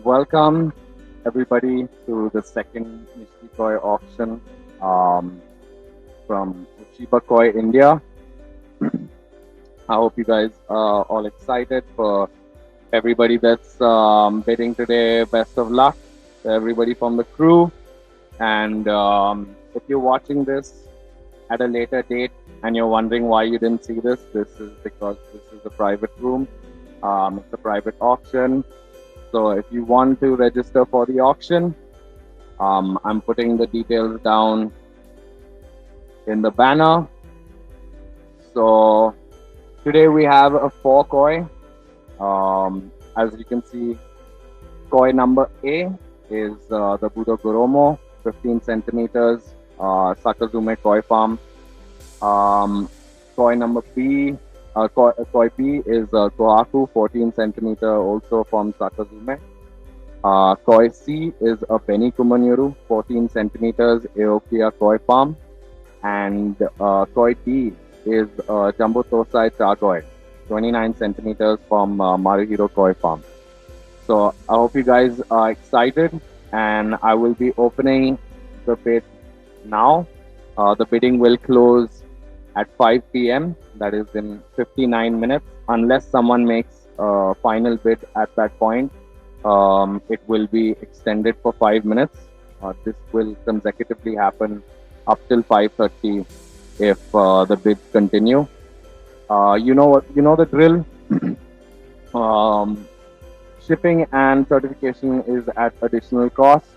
Welcome everybody to the second Mystery Koi auction um, from Ochiba Koi, India. I hope you guys are all excited. For everybody that's bidding today, best of luck to everybody from the crew. And if you're watching this at a later date and you're wondering why you didn't see this, this is because this is a private room. It's a private auction. So if you want to register for the auction, I'm putting the details down in the banner. So today we have a 4 koi. As you can see, koi number A is the Budo Goromo, 15 centimeters, Sakazume Koi Farm. Koi number B, koi B is Kohaku, 14 centimeter, also from Sakazume. Koi C is a Beni Kumanuru, 14 centimeters, Aokia Koi Farm. And koi D is Jumbo Tosai Chagoi, 29 centimeters from Maruhiro Koi Farm. So I hope you guys are excited, and I will be opening the bid now. The bidding will close at 5 p.m. That is in 59 minutes. Unless someone makes a final bid at that point, it will be extended for 5 minutes. This will consecutively happen up till 5:30 if the bids continue. You know the drill. Shipping and certification is at additional cost.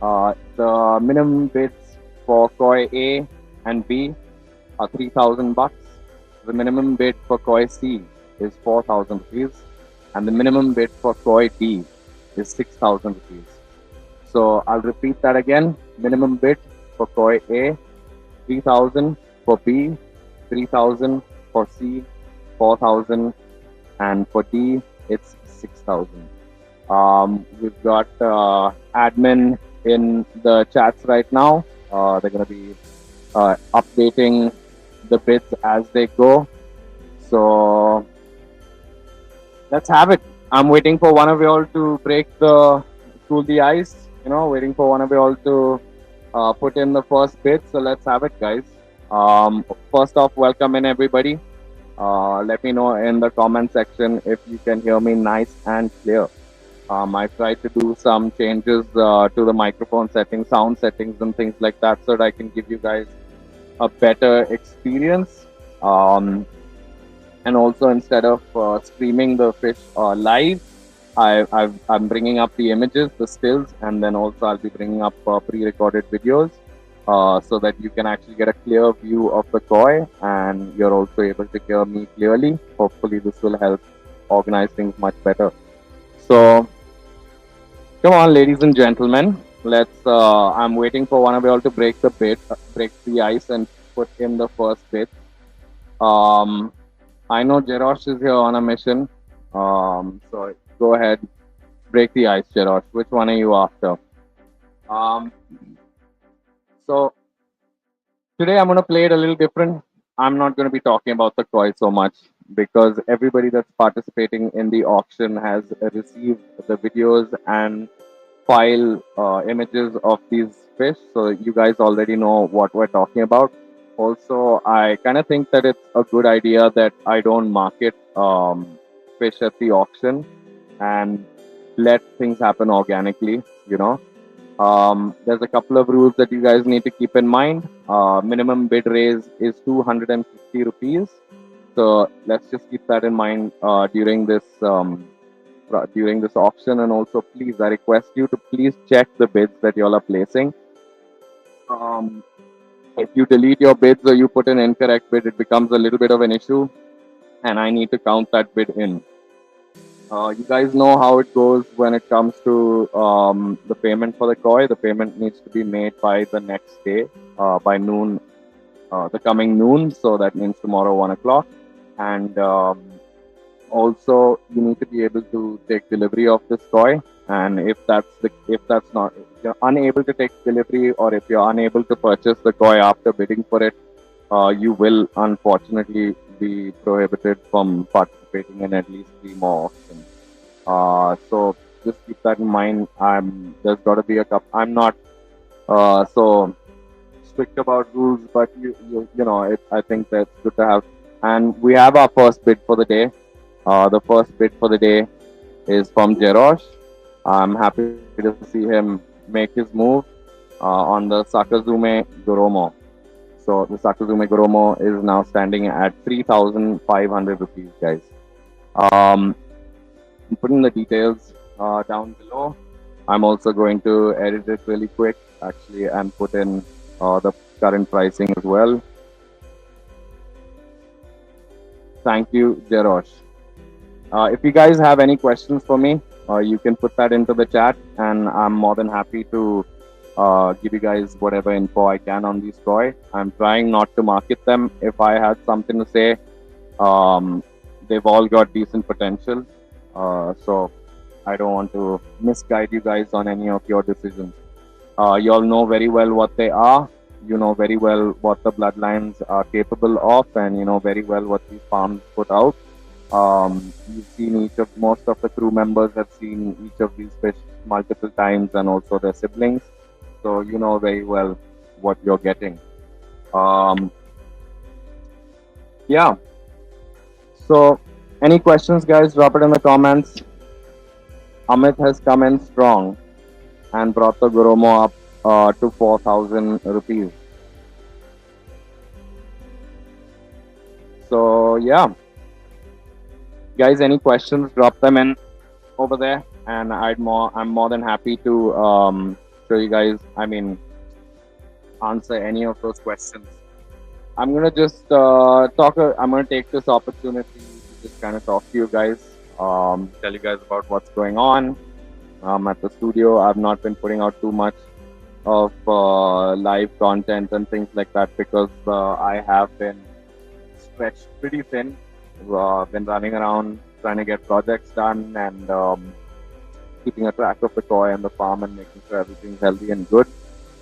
The minimum bids for koi A and B are 3,000 bucks. The minimum bid for koi C is 4,000 rupees, and the minimum bid for koi D is 6,000 rupees. So I'll repeat that again. Minimum bid for koi A, 3,000; for B, 3,000; for C, 4,000; and for D, it's 6,000. We've got admin in the chats right now. They're going to be updating the bids as they go. So let's have it. I'm waiting for one of you all to cool the ice. Waiting for one of you all to put in the first bid. So let's have it, guys. First off, welcome in everybody. Let me know in the comment section if you can hear me nice and clear. I tried to do some changes to the microphone settings, sound settings, and things like that, so that I can give you guys a better experience. And also, instead of streaming the fish live, I'm bringing up the images, the stills, and then also I'll be bringing up pre-recorded videos. So that you can actually get a clear view of the koi, and you're also able to hear me clearly. Hopefully this will help organize things much better. So come on, ladies and gentlemen, let's I'm waiting for one of you all to break the ice and put in the first bid. I know Jerosh is here on a mission, so go ahead, break the ice, Jerosh. Which one are you after? So today I'm going to play it a little different. I'm not going to be talking about the koi so much, because everybody that's participating in the auction has received the videos and file images of these fish. So you guys already know what we're talking about. Also, I kind of think that it's a good idea that I don't market fish at the auction and let things happen organically, There's a couple of rules that you guys need to keep in mind. Minimum bid raise is 250 rupees. So let's just keep that in mind during this auction. And also, please, I request you to please check the bids that you all are placing. If you delete your bids or you put an incorrect bid, it becomes a little bit of an issue, and I need to count that bid in. You guys know how it goes when it comes to the payment for the koi. The payment needs to be made by the next day, by noon, the coming noon. So that means tomorrow, 1 o'clock. And also, you need to be able to take delivery of this koi. And if you're unable to take delivery, or if you're unable to purchase the koi after bidding for it, you will unfortunately be prohibited from participating in at least 3 more auctions. So just keep that in mind. There's got to be a cup. I'm not so strict about rules, but I think that's good to have. And we have our first bid for the day. The first bid for the day is from Jerosh. I'm happy to see him make his move on the Sakazume Goromo. So the Sakazume Goromo is now standing at 3,500 rupees, guys. Um, I'm putting the details down below. I'm also going to edit it really quick, actually, and put in the current pricing as well. Thank you, Jerosh. If you guys have any questions for me, you can put that into the chat, and I'm more than happy to give you guys whatever info I can on these toys. I'm trying not to market them. If I had something to say, um, they've all got decent potential. So I don't want to misguide you guys on any of your decisions. You all know very well what they are. You know very well what the bloodlines are capable of, and you know very well what these farms put out. You've seen most of the crew members have seen each of these fish multiple times, and also their siblings. So you know very well what you're getting. Um, yeah. So, any questions, guys? Drop it in the comments. Amit has come in strong and brought the Goromo up to 4,000 rupees. So yeah, guys, any questions? Drop them in over there, and I'm more than happy to show you guys. I mean, answer any of those questions. I'm gonna just talk. I'm gonna take this opportunity to just kind of talk to you guys, tell you guys about what's going on at the studio. I've not been putting out too much of live content and things like that because I have been stretched pretty thin. Been running around trying to get projects done and keeping a track of the koi and the farm and making sure everything's healthy and good.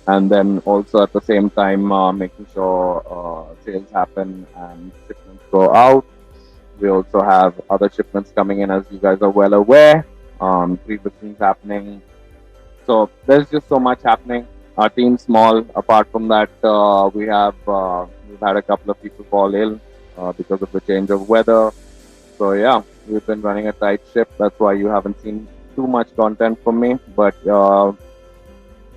And then also at the same time making sure sales happen and shipments go out. We also have other shipments coming in, as you guys are well aware. Pre-bookings happening. So there's just so much happening. Our team's small. Apart from that, we've had a couple of people fall ill because of the change of weather. So yeah, we've been running a tight ship. That's why you haven't seen too much content from me. But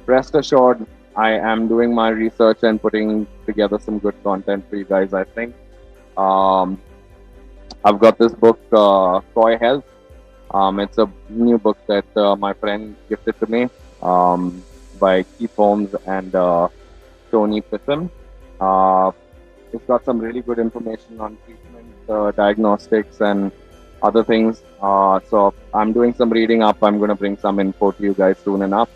rest assured, I am doing my research and putting together some good content for you guys. I think I've got this book, Koi Health. It's a new book that my friend gifted to me by Keith Holmes and Tony Pitham. It's got some really good information on treatment, diagnostics, and other things. So I'm doing some reading up. I'm going to bring some info to you guys soon enough.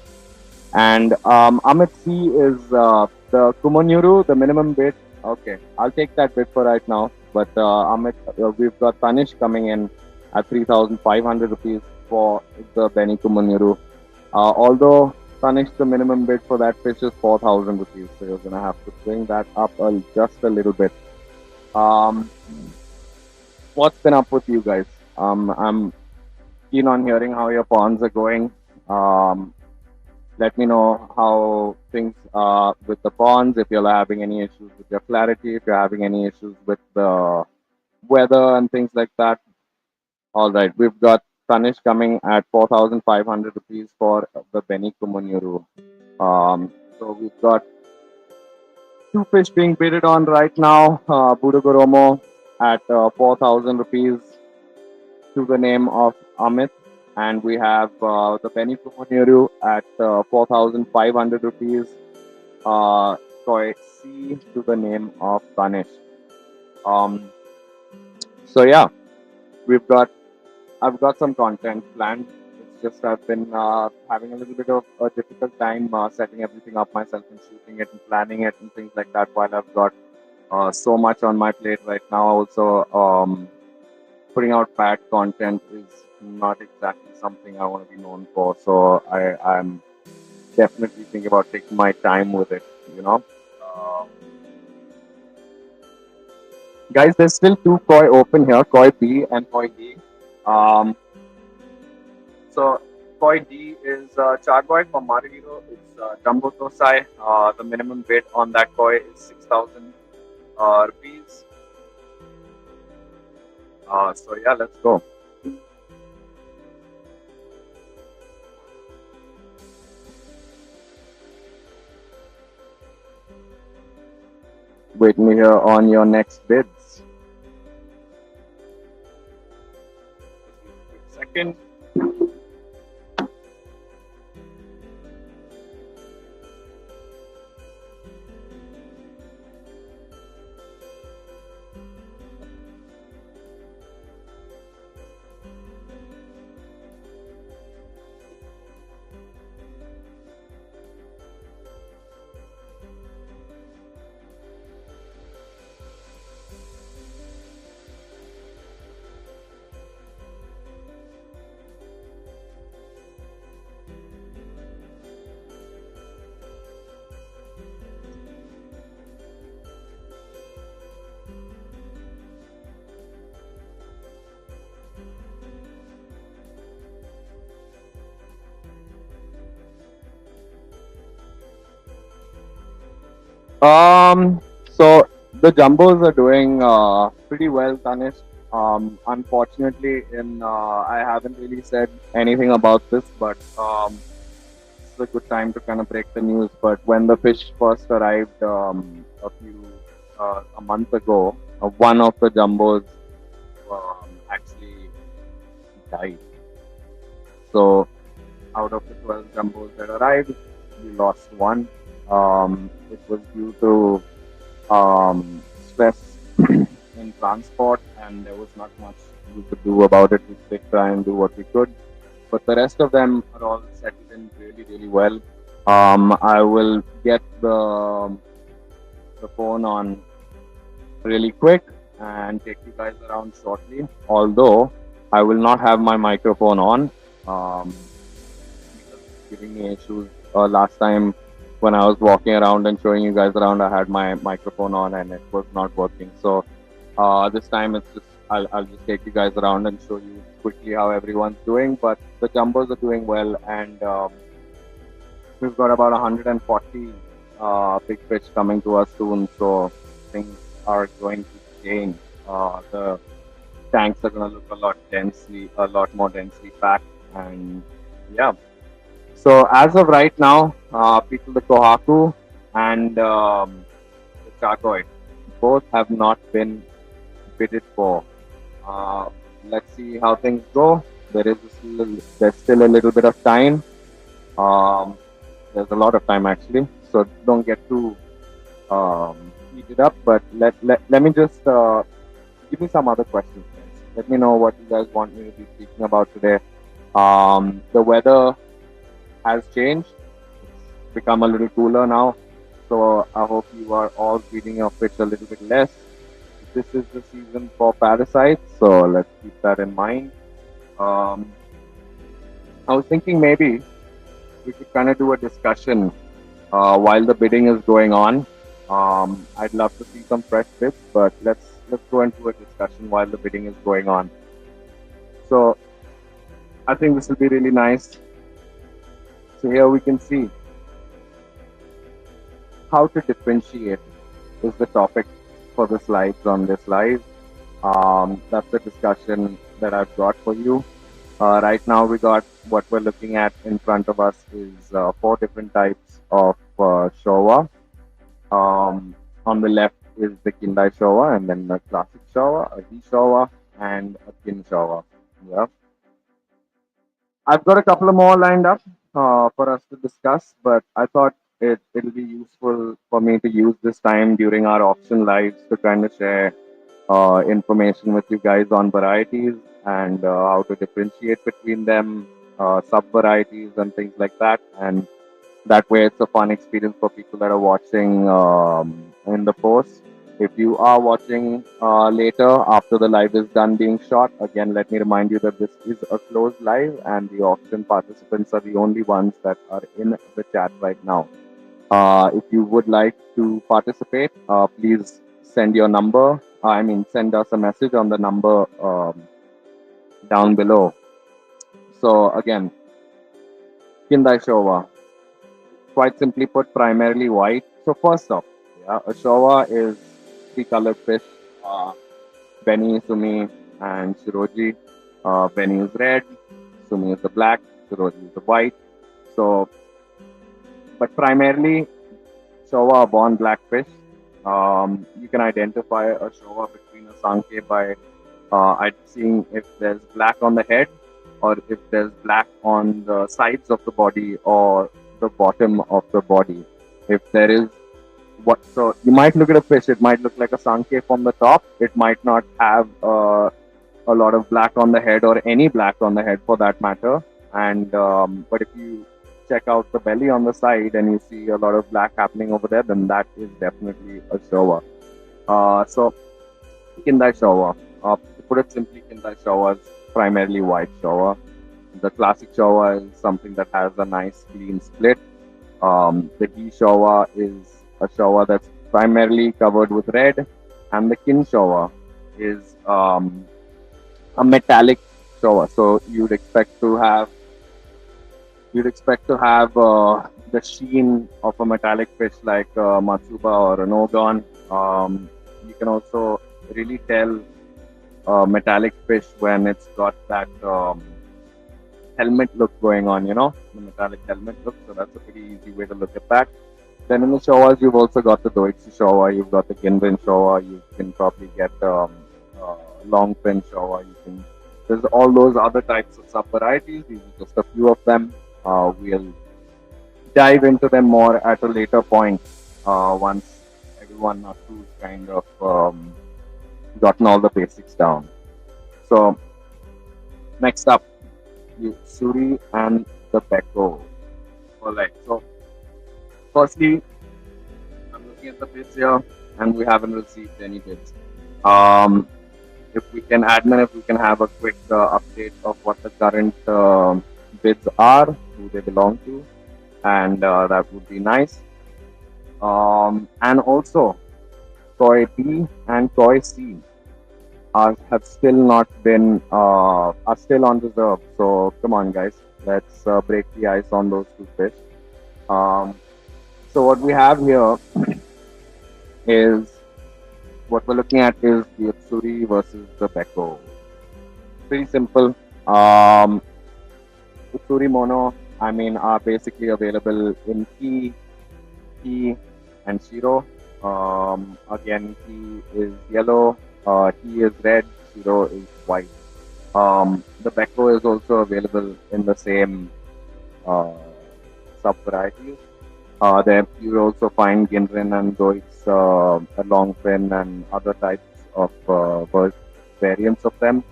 And Amit C is the Kumonyuru, the minimum bid. Okay, I'll take that bid for right now. But Amit, we've got Tanish coming in at 3,500 rupees for the Benny Kumonyuru. Although Tanish, the minimum bid for that fish is 4,000 rupees, so you're gonna have to bring that up just a little bit. What's been up with you guys? I'm keen on hearing how your ponds are going. Let me know how things are with the ponds, if you're having any issues with your clarity, if you're having any issues with the weather and things like that. All right, we've got Tanish coming at 4,500 rupees for the Benny Kumonyuru. So we've got two fish being bidded on right now. Budogoromo at 4,000 rupees to the name of Amit. And we have the Benny Kumonyuru at 4,500 rupees. Koi C to the name of Tanish. So yeah, I've got some content planned. It's just I've been having a little bit of a difficult time setting everything up myself and shooting it and planning it and things like that while I've got so much on my plate right now. Also, putting out bad content is not exactly something I want to be known for. So I'm definitely thinking about taking my time with it, you know. Guys, there's still two koi open here, koi B and koi D. Um, so Koi D is Charkoi from Maruhiro. It's Jumbo Tosai. The minimum bid on that koi is 6,000 rupees. So yeah, let's go. Wait me here on your next bids. Second. So the jumbos are doing pretty well, Tanish. Unfortunately, I haven't really said anything about this, but it's a good time to kind of break the news. But when the fish first arrived a month ago, one of the jumbos actually died. So out of the 12 jumbos that arrived, we lost one. It was due to stress in transport, and there was not much we could do about it. We did try and do what we could, but the rest of them are all settled in really, really well. I will get the phone on really quick and take you guys around shortly. Although I will not have my microphone on because it's giving me issues. Last time when I was walking around and showing you guys around, I had my microphone on and it was not working. So this time it's just I'll just take you guys around and show you quickly how everyone's doing. But the jumbos are doing well, and we've got about 140 big fish coming to us soon. So things are going to change. The tanks are going to look a lot more densely packed, and yeah. So as of right now, people the Kohaku and the Charkoi both have not been bidded for. Uh, let's see how things go. There's still a little bit of time. Um, there's a lot of time actually, so don't get too heated up. But let me just give me some other questions, guys. Let me know what you guys want me to be speaking about today. The weather has changed. It's become a little cooler now. So I hope you are all feeding your fish a little bit less. This is the season for parasites, so let's keep that in mind. Um, I was thinking maybe we could kind of do a discussion while the bidding is going on. I'd love to see some fresh bids, but let's go into a discussion while the bidding is going on. So I think this will be really nice. So here we can see how to differentiate is the topic for the slides on this live. That's the discussion that I've got for you. Right now, we got what we're looking at in front of us is four different types of Showa. On the left is the Kindai Showa, and then the classic Showa, a He Showa, and a Kin Showa. Yeah. I've got a couple of more lined up for us to discuss, but I thought it'll be useful for me to use this time during our auction lives to kind of share information with you guys on varieties and how to differentiate between them, sub varieties, and things like that. And that way, it's a fun experience for people that are watching in the post. If you are watching later after the live is done being shot, again, let me remind you that this is a closed live and the auction participants are the only ones that are in the chat right now. If you would like to participate, please send your number. Send us a message on the number down below. So again, Kindai Showa, quite simply put, primarily white. So first off, yeah, a Showa is three-colored fish. Uh, Benny, Sumi, and Shiroji. Benny is red, Sumi is the black, Shiroji is the white. So, but primarily Showa are born blackfish. You can identify a Showa between a Sanke by seeing if there's black on the head or if there's black on the sides of the body or the bottom of the body. If there is what, so you might look at a fish, it might look like a Sanke from the top. It might not have a lot of black on the head or any black on the head for that matter. And but if you check out the belly on the side and you see a lot of black happening over there, then that is definitely a Showa. So Kindai Showa. To put it simply, Kindai Showa is primarily white Showa. The classic Showa is something that has a nice clean split. The D Showa is a Showa that's primarily covered with red, and the Kin Showa is a metallic Showa. So you'd expect to have the sheen of a metallic fish like Matsuba or an Ogon. You can also really tell metallic fish when it's got that helmet look going on, the metallic helmet look. So that's a pretty easy way to look at that. Then in the Showas, you've also got the Doichi Showa, you've got the Ginrin Showa, you can probably get long fin Showa. There's all those other types of sub varieties. These are just a few of them. We'll dive into them more at a later point once everyone or two kind of gotten all the basics down. So next up, the Suri and the Beko. Alright, so firstly, I'm looking at the bids here and we haven't received any bids. If we can, admin, if we can have a quick update of what the current bids are, who they belong to, and that would be nice. And also, Koi B and Koi C have still not been are still on reserve. So come on, guys, let's break the ice on those two fish. So what we have here is what we're looking at is the Utsuri versus the Beko. Pretty simple. Utsuri mono, are basically available in Ki, and Shiro. Again, Ki is yellow, Ki is red, Shiro is white. The Beko is also available in the same sub varieties. There you also find Ginrin and Doits, a long fin, and other types of variants of them.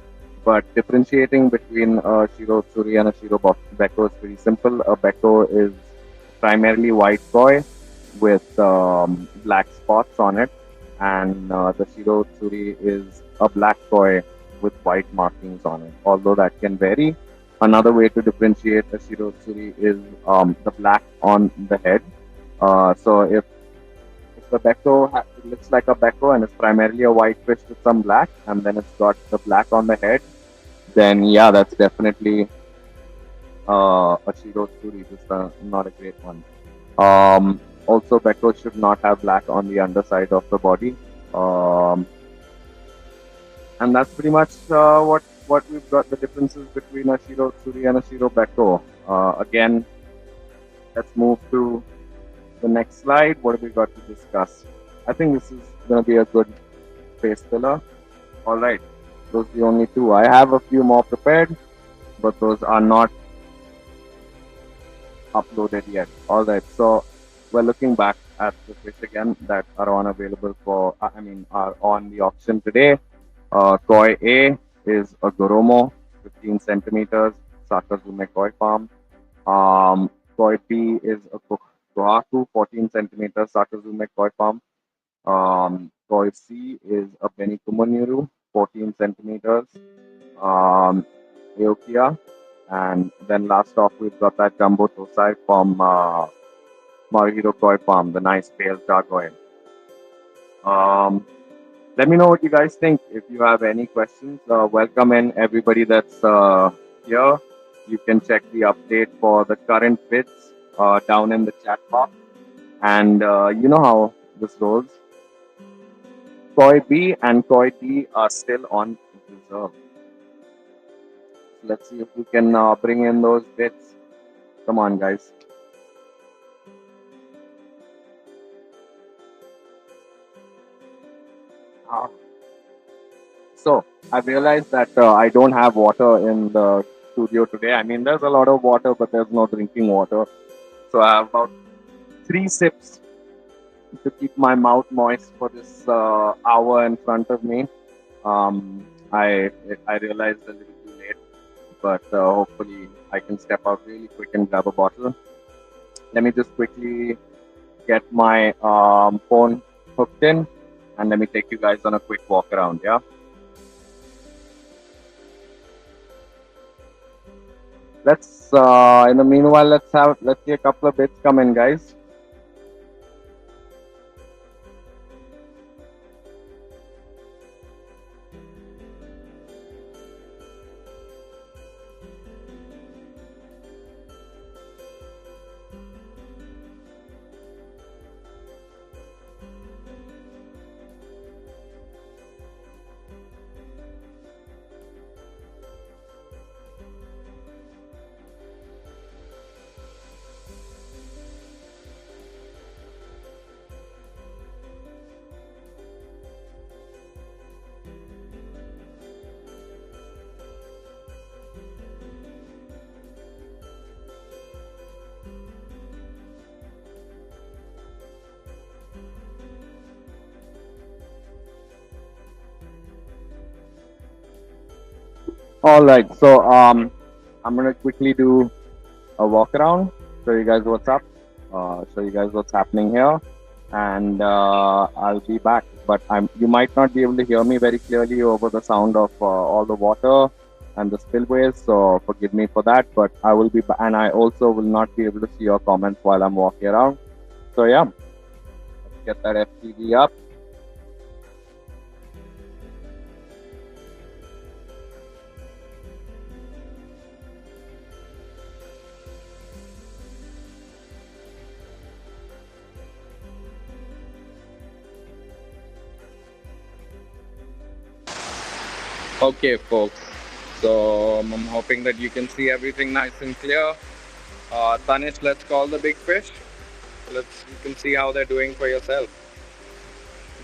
But differentiating between a Shiro Tsuri and a Shiro Beko is pretty simple. A Beko is primarily white koi with black spots on it, and the Shiro Tsuri is a black koi with white markings on it, although that can vary. Another way to differentiate a Shiro Tsuri is the black on the head. So if the Beko looks like a Beko and it's primarily a white fish with some black, and then it's got the black on the head, then yeah, that's definitely a Shiro Tsuri, just not a great one. Also, Beko should not have black on the underside of the body. And that's pretty much what we've got, the differences between a Shiro Tsuri and a Shiro Beko. Again, let's move to the next slide. What have we got to discuss? I think this is going to be a good face filler. All right, those are the only two. I have a few more prepared, but those are not uploaded yet. All right, so we're looking back at the fish again that are are on the auction today. Koi A is a Goromo, 15 centimeters, Sakazume Koi Farm. Koi B is a Kohaku, 14 centimeters, Sakazume Koi Farm. Koi C is a Benikumanuru, 14 centimeters, Aokia. And then last off, we've got that Jumbo Tosai from Maruhiro Koi Farm, the nice pale Chagoi. Let me know what you guys think. If you have any questions, welcome in everybody that's here. You can check the update for the current bids down in the chat box. And you know how this goes. Koi B and Koi D are still on reserve. Let's see if we can bring in those bids. Come on, guys. Ah. So I realized that I don't have water in the studio today. I mean, there's a lot of water, but there's no drinking water. So I have about 3 sips to keep my mouth moist for this hour in front of me. I realized a little too late, but hopefully I can step out really quick and grab a bottle. Let me just quickly get my phone hooked in, and let me take you guys on a quick walk around. Yeah. Let's in the meanwhile let's see a couple of bits come in, guys. All right, so I'm gonna quickly do a walk around, show you guys what's up, show you guys what's happening here, and I'll be back. But you might not be able to hear me very clearly over the sound of all the water and the spillways, so forgive me for that. But I will be, and I also will not be able to see your comments while I'm walking around. So yeah, let's get that FTV up. Okay, folks. So I'm hoping that you can see everything nice and clear. Tanish, let's call the big fish. You can see how they're doing for yourself.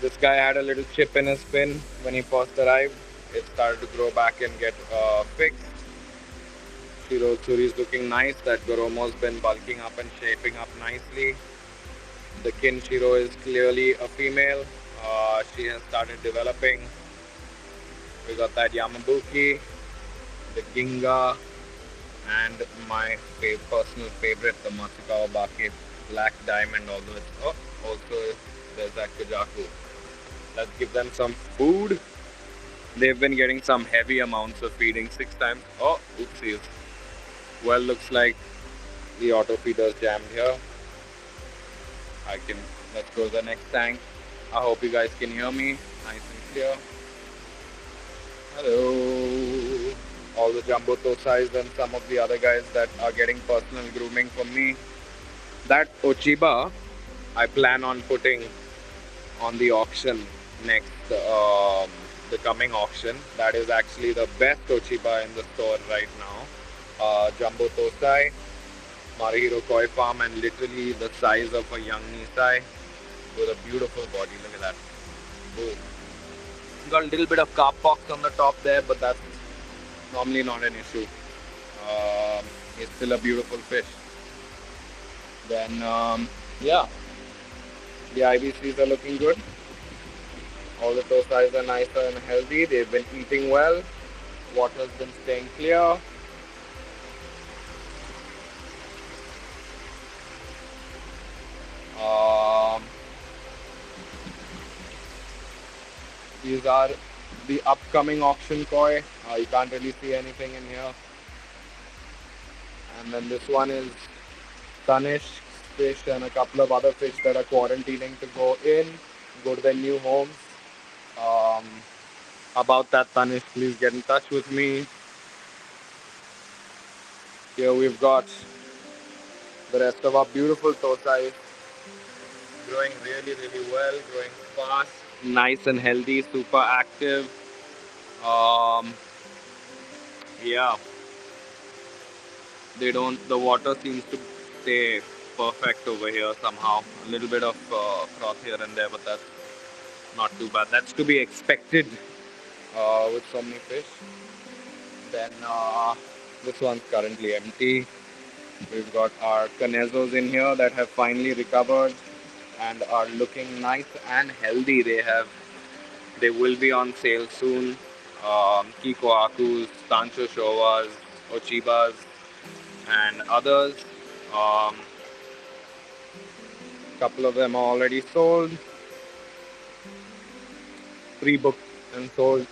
This guy had a little chip in his fin when he first arrived. It started to grow back and get fixed. Shiro Tsuri is looking nice. That Goromo's been bulking up and shaping up nicely. The Kin Shiro is clearly a female. She has started developing. We got that Yamabuki, the Ginga, and my personal favorite, the Matsukawa Bake Black Diamond, although it's also there's that Kajaku. Let's give them some food. They've been getting some heavy amounts of feeding, 6 times. Oh, oopsies. Well, looks like the auto feeder's jammed here. Let's go to the next tank. I hope you guys can hear me nice and clear. Hello. All the jumbo tosais and some of the other guys that are getting personal grooming from me. That Ochiba, I plan on putting on the auction next, the coming auction. That is actually the best Ochiba in the store right now. Jumbo Tosai, Marihiro Koi Farm, and literally the size of a young Nisai with a beautiful body. Look at that. Boom. Got a little bit of carp pox on the top there, but that's normally not an issue. It's still a beautiful fish. Then, yeah, the IBCs are looking good. All the tosais are nicer and healthy. They've been eating well. Water's been staying clear. These are the upcoming auction koi. You can't really see anything in here. And then this one is Tanish fish and a couple of other fish that are quarantining to go to their new homes. Um, about that, Tanish, please get in touch with me. Here we've got the rest of our beautiful tosai growing really, really well, growing fast, nice and healthy, super active. Um, yeah, they don't. The water seems to stay perfect over here somehow. A little bit of froth here and there, but that's not too bad. That's to be expected with so many fish. Then this one's currently empty. We've got our canezos in here that have finally recovered and are looking nice and healthy. They will be on sale soon. Kiko Akus, Sancho Showas, Ochibas, and others. A couple of them are already sold, pre-booked and sold.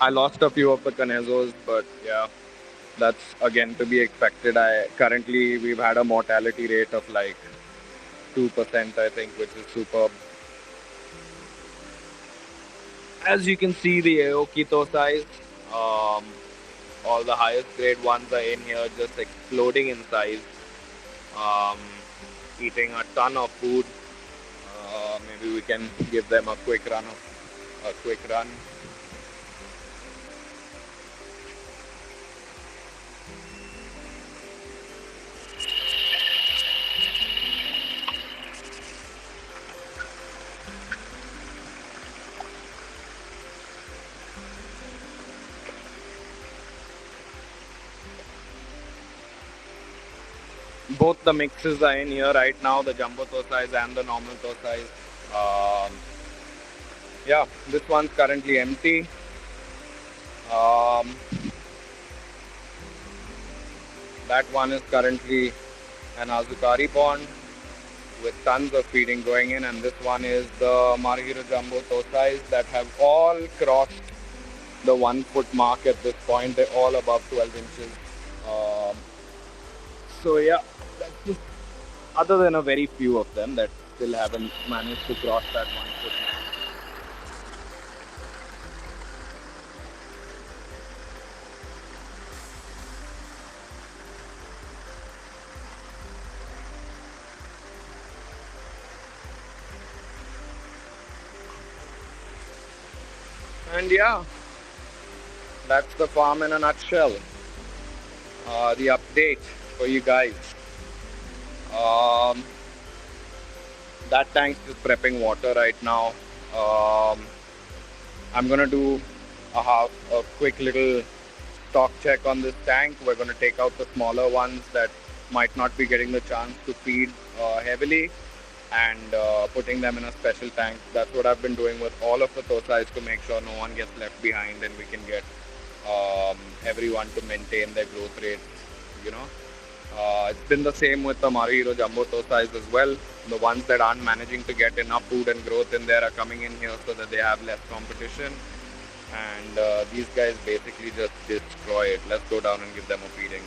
I lost a few of the canezos, but yeah, that's again to be expected. I currently we've had a mortality rate of like 2%, I think, which is superb. As you can see, the Aokito size, um, all the highest grade ones are in here, just exploding in size, um, eating a ton of food. Maybe we can give them a quick run. Both the mixes are in here right now, the jumbo toe size and the normal toe size. Um, yeah, this one's currently empty. Um, that one is currently an Azukari pond with tons of feeding going in, and this one is the Margiro Jumbo Tosais that have all crossed the 1 foot mark at this point. They're all above 12 inches. Um, so, yeah, that's just, other than a very few of them that still haven't managed to cross that 1 foot mark. And yeah, that's the farm in a nutshell. The update for you guys. Um, that tank's just prepping water right now. Um, I'm gonna do a quick little stock check on this tank. We're gonna take out the smaller ones that might not be getting the chance to feed heavily and putting them in a special tank. That's what I've been doing with all of the tosais to make sure no one gets left behind and we can get everyone to maintain their growth rates, you know. It's been the same with the Marihiro Jumbo Tosais as well. The ones that aren't managing to get enough food and growth in there are coming in here so that they have less competition. And these guys basically just destroy it. Let's go down and give them a feeding.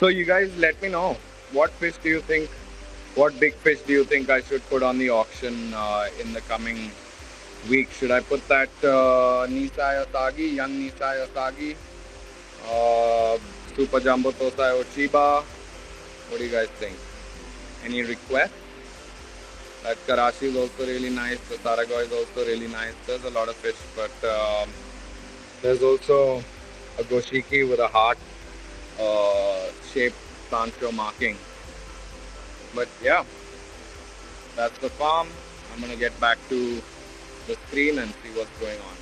So you guys let me know, what fish do you think, what big fish do you think I should put on the auction in the coming week? Should I put that Nisai Asagi, young Nisai Asagi, uh, Super Jumbo Tosai Ochiba? What do you guys think? Any requests? That Karashi is also really nice. The Saragoy is also really nice. There's a lot of fish, but there's also a Goshiki with a heart shaped plancho marking. But yeah, that's the farm. I'm gonna get back to the screen and see what's going on.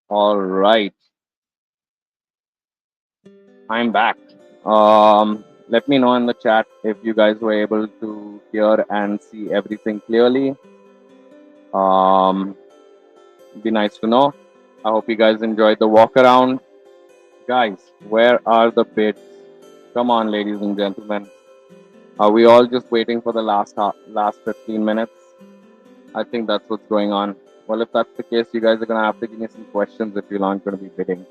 All right, I'm back. Let me know in the chat if you guys were able to hear and see everything clearly. Um, be nice to know. I hope you guys enjoyed the walk around. Guys, where are the bids? Come on, ladies and gentlemen. Are we all just waiting for the last 15 minutes? I think that's what's going on. Well, if that's the case, you guys are gonna have to give me some questions if you aren't gonna be bidding.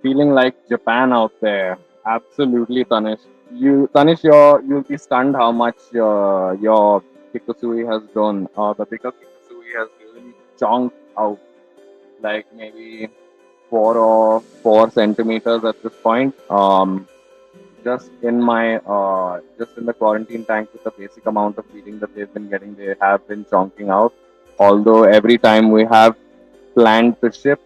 Feeling like Japan out there. Absolutely, Tanish. Tanish, you'll be stunned how much your Kikusui has grown. The bigger Kikusui has really chunked out, like maybe 4 centimeters at this point. Just in the quarantine tank with the basic amount of feeding that they've been getting, they have been chonking out. Although every time we have planned to ship,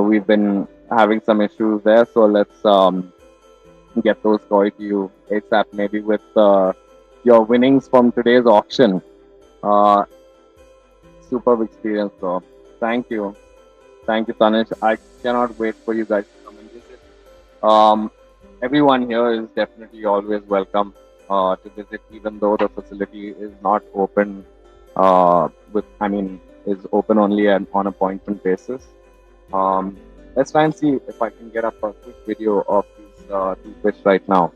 we've been having some issues there. So let's get those koi to you ASAP. Maybe with your winnings from today's auction. Uh, Superb experience, bro. Thank you. Thank you, Tanish. I cannot wait for you guys to come and visit. Um, Everyone here is definitely always welcome to visit, even though the facility is not open. Is open only on appointment basis. Um, let's try and see if I can get up a quick video of these two fish right now.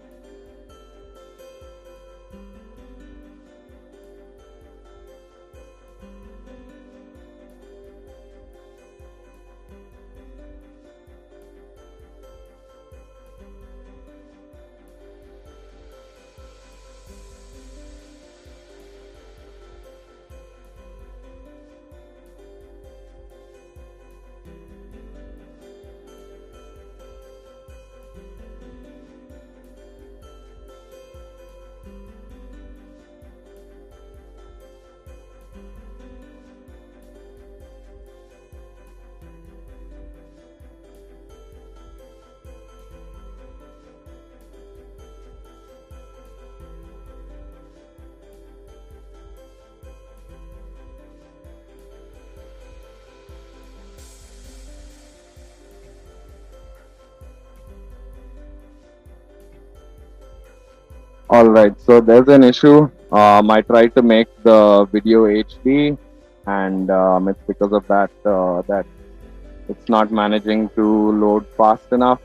All right, so there's an issue. I tried to make the video HD, and it's because of that it's not managing to load fast enough.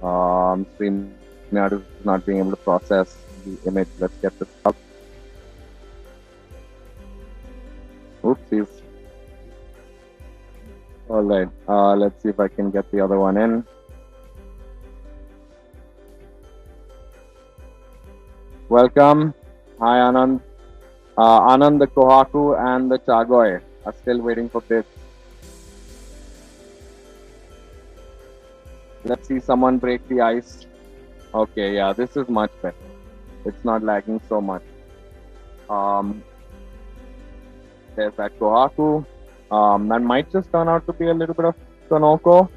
StreamYard is not being able to process the image. Let's get this up. Oopsies. All right, let's see if I can get the other one in. Welcome. Hi, Anand. Anand, the Kohaku and the Chagoy are still waiting for bids. Let's see someone break the ice. Okay, yeah, this is much better. It's not lagging so much. Um, there's that Kohaku. That might just turn out to be a little bit of Konoko.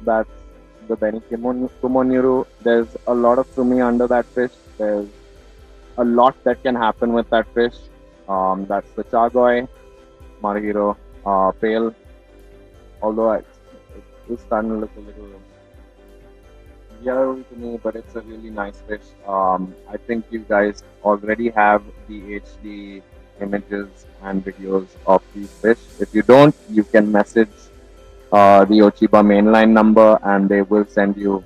That's the Beni Kumoniru. There's a lot of sumi under that fish. There's a lot that can happen with that fish. That's the Chagoy, Marihiro Pale. Although it's starting to look a little yellow to me, but it's a really nice fish. I think you guys already have the HD images and videos of these fish. If you don't, you can message the Ochiba mainline number and they will send you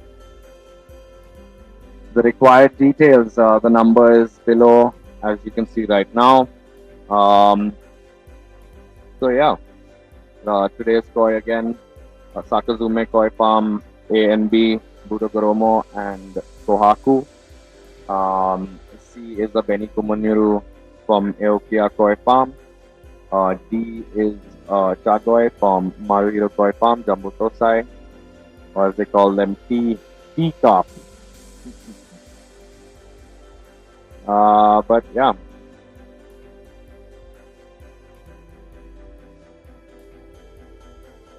the required details. The number is below, as you can see right now. So yeah, today's koi again, Sakazume Koi Farm A and B, Budogoromo and Kohaku. C is the Beni Kumoniru from Aokia Koi Farm. D is Chagoy from Maruhiro Koi Farm, Jambu Tosai, or as they call them, Teacup. But yeah.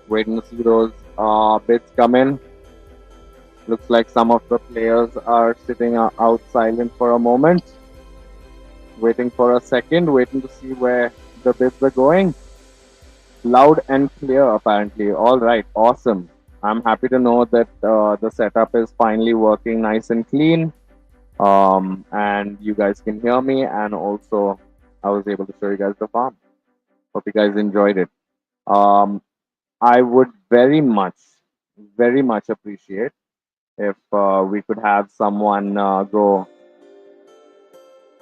Waiting to see those bids come in. Looks like some of the players are sitting out silent for a moment. Waiting for a second, waiting to see where the bids are going. Loud and clear, apparently. All right, awesome. I'm happy to know that the setup is finally working nice and clean. And you guys can hear me, and also I was able to show you guys the farm. Hope you guys enjoyed it. Um, I would very much appreciate if we could have someone go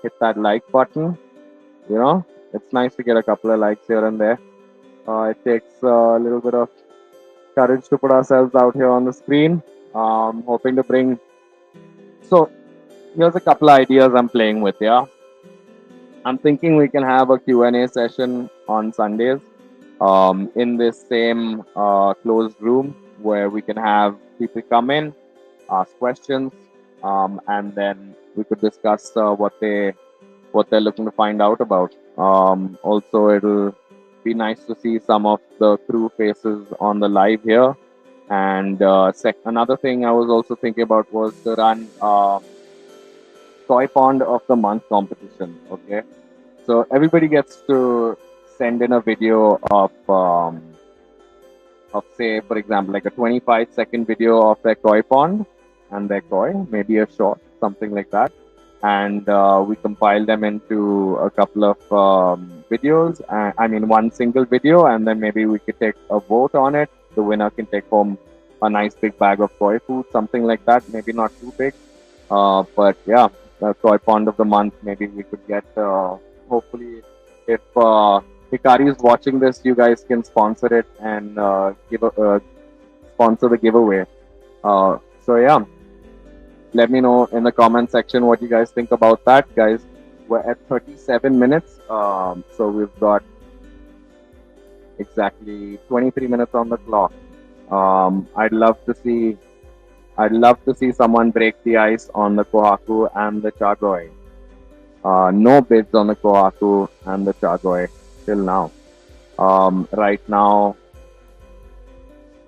hit that like button. You know, it's nice to get a couple of likes here and there. It takes a little bit of courage to put ourselves out here on the screen. Hoping to bring. So here's a couple of ideas I'm playing with. Yeah, I'm thinking we can have a Q&A session on Sundays in this same closed room where we can have people come in, ask questions, and then we could discuss what they're looking to find out about. Also, it'll be nice to see some of the crew faces on the live here. And another thing I was also thinking about was to run Toy Pond of the Month competition. Okay, so everybody gets to send in a video of say, for example, like a 25-second video of their koi pond and their koi, maybe a short, something like that. And we compile them into a couple of videos. I mean, one single video, and then maybe we could take a vote on it. The winner can take home a nice big bag of koi food, something like that. Maybe not too big, but yeah, the koi pond of the month. Maybe we could get. Hopefully, if Hikari is watching this, you guys can sponsor it and sponsor the giveaway. So yeah, let me know in the comment section what you guys think about that, guys. We're at 37 minutes, so we've got exactly 23 minutes on the clock. Um, I'd love to see, I'd love to see someone break the ice on the Kohaku and the Chagoy. No bids on the Kohaku and the Chagoy till now. Right now,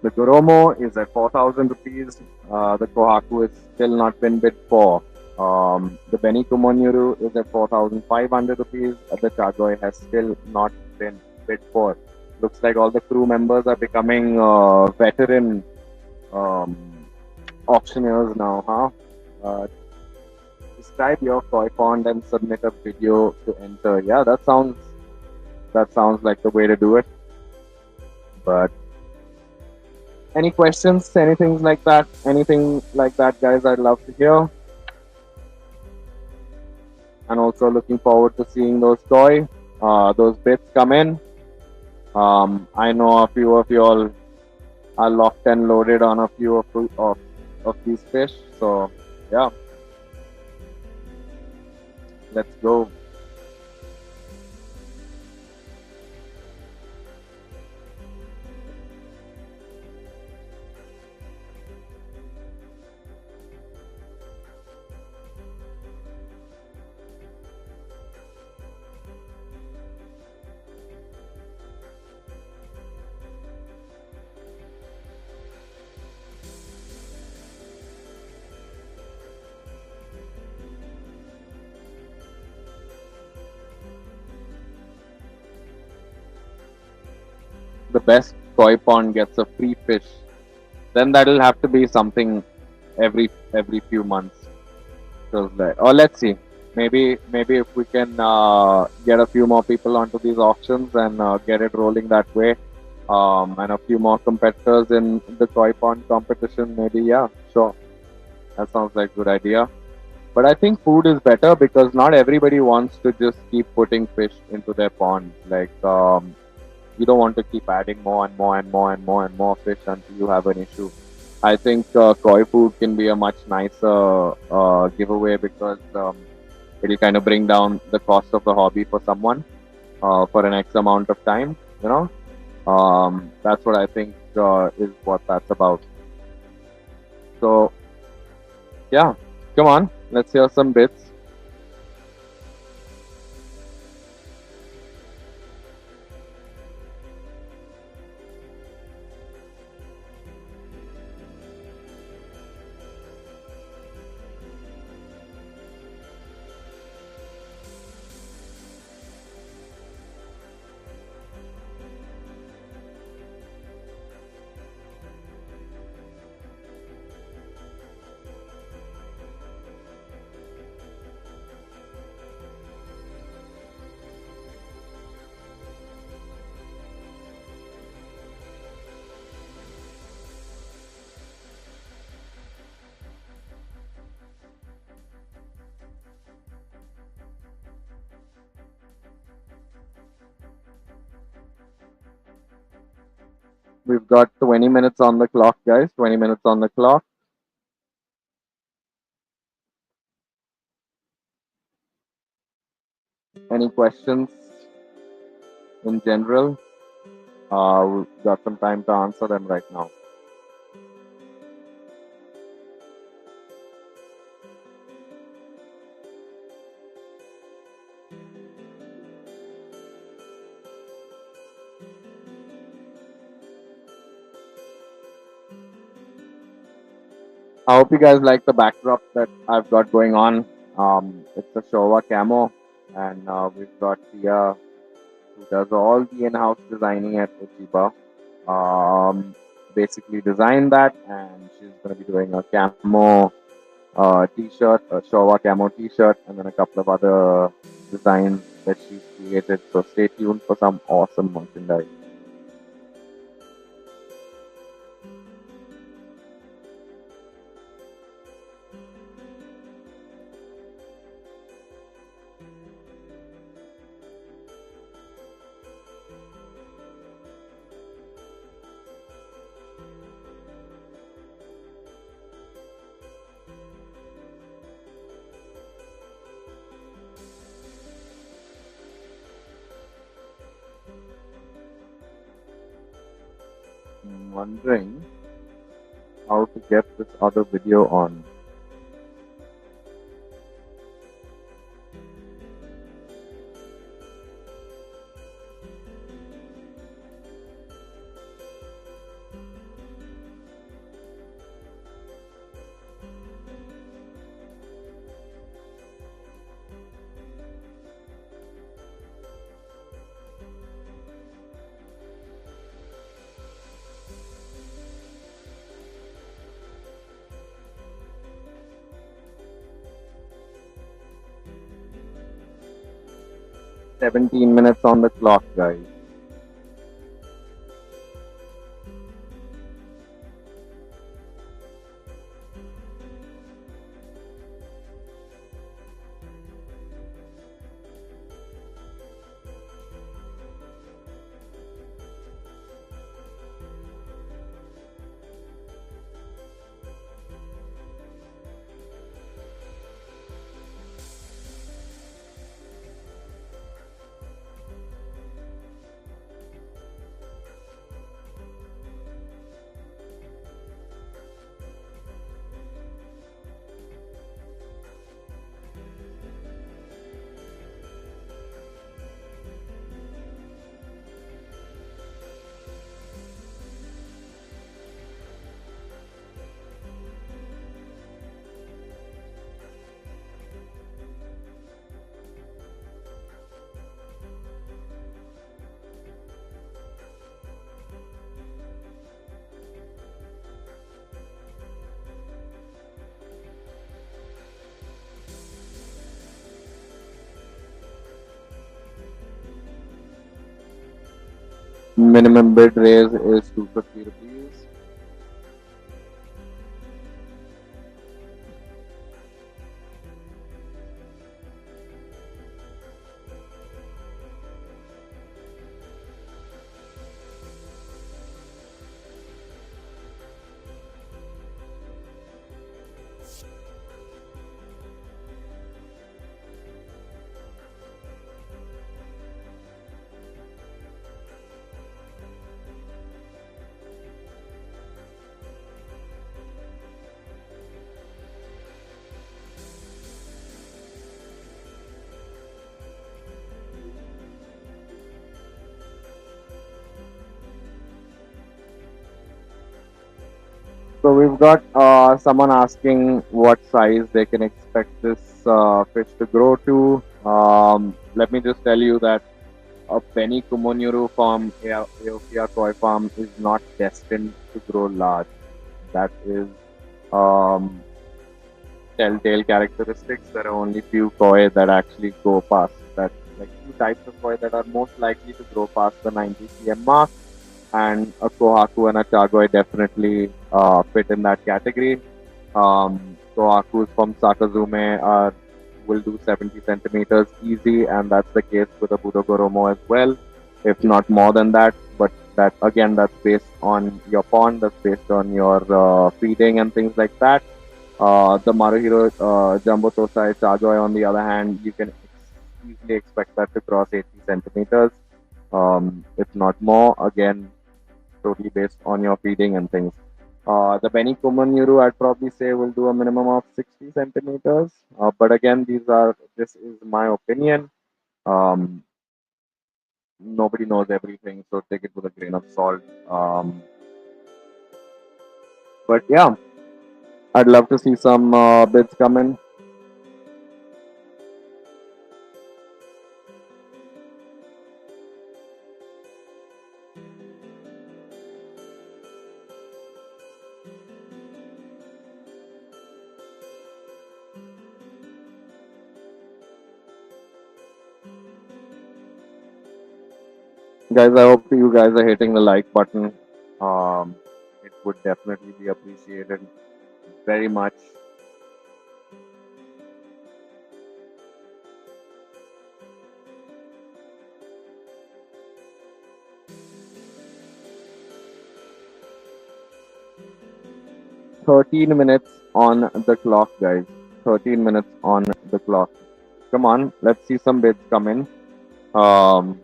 the Goromo is at 4,000 rupees. The Kohaku is still not been bid for. The Beni Kumonyuru is at 4,500 rupees. The Chagoy has still not been bid for. Looks like all the crew members are becoming veteran um, auctioneers now, huh? Describe your koi pond and submit a video to enter. Yeah, that sounds like the way to do it. But any questions, anything like that, guys, I'd love to hear. And also looking forward to seeing those bits come in. I know a few of you all are locked and loaded on a few of these fish. So yeah, let's go. The best koi pond gets a free fish. Then that'll have to be something every few months. So or let's see. Maybe if we can get a few more people onto these auctions and get it rolling that way, and a few more competitors in the koi pond competition, maybe yeah, sure. That sounds like a good idea. But I think food is better because not everybody wants to just keep putting fish into their pond. Like you don't want to keep adding more and more and more and more and more fish until you have an issue. I think koi food can be a much nicer giveaway because it'll kind of bring down the cost of the hobby for someone for an X amount of time. You know, that's what I think is what that's about. So yeah, come on, let's hear some bits. We've got 20 minutes on the clock, guys. 20 minutes on the clock. Any questions in general? We've got some time to answer them right now. I hope you guys like the backdrop that I've got going on. It's a Showa camo, and we've got Tia who does all the in-house designing at Ochiba. Basically designed that, and she's going to be doing a camo t-shirt, a Showa camo t-shirt, and then a couple of other designs that she's created. So stay tuned for some awesome merchandise. I'm wondering how to get this other video on. – 17 minutes on the clock, guys. Minimum bid raise is 250 rupees. So we've got someone asking what size they can expect this fish to grow to. Let me just tell you that a Penny Kumonyuru farm, Aokia koi farm, is not destined to grow large. That is telltale characteristics. There are only few koi that actually go past that, like two types of koi that are most likely to grow past the 90 cm mark, and a Kohaku and a Chagoi definitely fit in that category. Kohakus from Sakazume will do 70 centimeters easy, and that's the case with the Budogoromo as well, if not more than that. But That again, that's based on your pond, that's based on your feeding and things like that. The Maruhiro Jumbo Tosai Chagoy, on the other hand, you can easily expect that to cross 80 centimeters, if not more. Again, totally based on your feeding and things. The Benny Kumanyuru, I'd probably say, will do a minimum of 60 centimeters. But again, this is my opinion. Um, Nobody knows everything, so take it with a grain of salt. But yeah, I'd love to see some bids come in. 'Guys, I hope you guys are hitting the like button. It would definitely be appreciated very much. 13 minutes on the clock, guys. 13 minutes on the clock. Come on, let's see some bids come in. Um,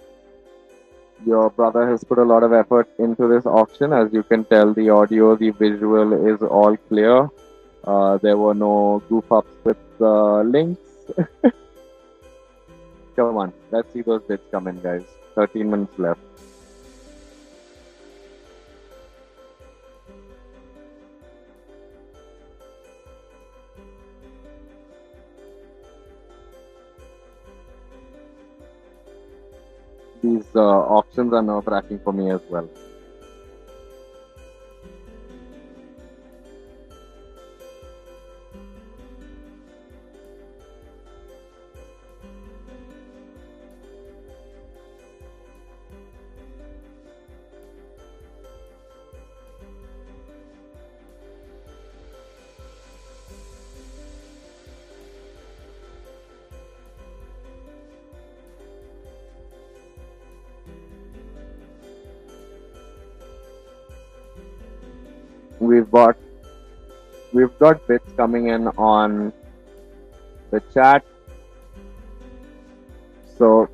your brother has put a lot of effort into this auction. As you can tell, the audio, the visual is all clear. There were no goof ups with links. Come on, let's see those bids come in, guys. 13 minutes left. These auctions are nerve wracking for me as well. We've got bits coming in on the chat. So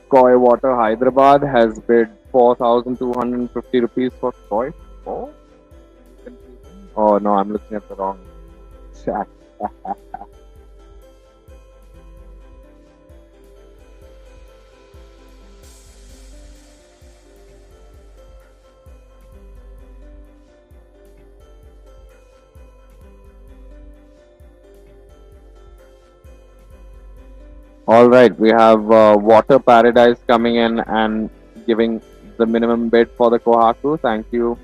Koi Water Hyderabad has bid 4,250 rupees for Koi. Oh, oh no, I'm looking at the wrong chat. All right, we have Water Paradise coming in and giving the minimum bid for the Kohaku. Thank you,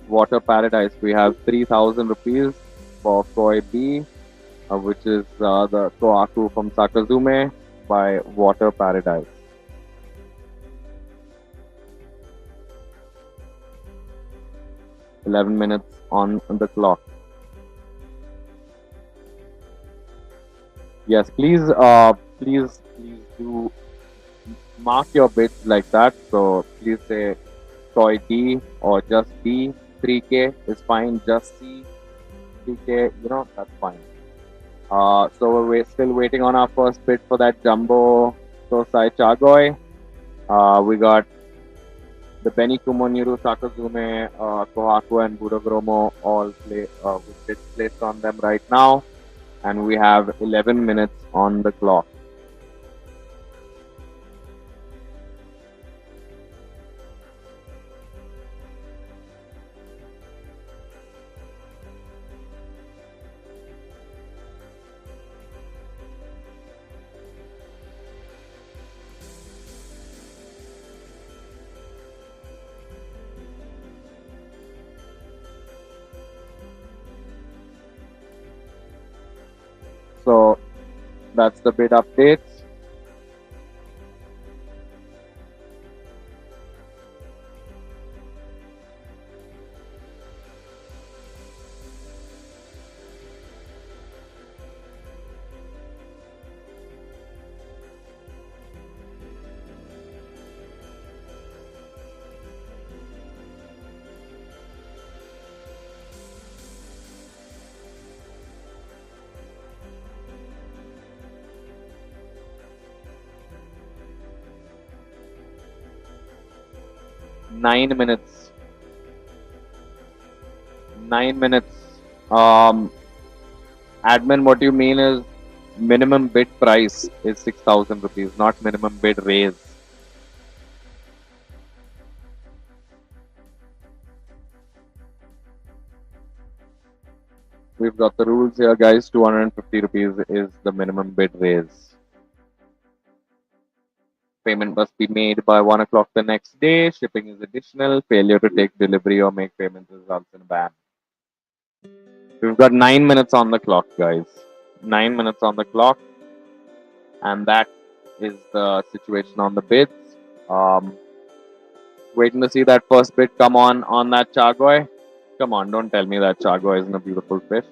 Water Paradise. We have 3,000 rupees for Koi B, which is the Kohaku from Sakazume by Water Paradise. 11 minutes on the clock. Yes, please do mark your bids like that. So please say Toy D or just D. 3K is fine. Just C. 3K, that's fine. So we're still waiting on our first bid for that Jumbo Tosai Chagoy. We got the Benny Kumoniru, Sakazume, Kohaku, and Budogromo all with bids placed on them right now. And we have 11 minutes on the clock. So that's the bid updates. 9 minutes. 9 minutes. Um, Admin, what you mean is minimum bid price is 6,000 rupees, not minimum bid raise. We've got the rules here, guys. 250 rupees is the minimum bid raise. Payment must be made by 1 o'clock the next day. Shipping is additional. Failure to take delivery or make payments results in a ban. We've got 9 minutes on the clock, guys. 9 minutes on the clock. And that is the situation on the bids. Um, Waiting to see that first bid come on that Chagoy. Come on, don't tell me that Chagoy isn't a beautiful fish.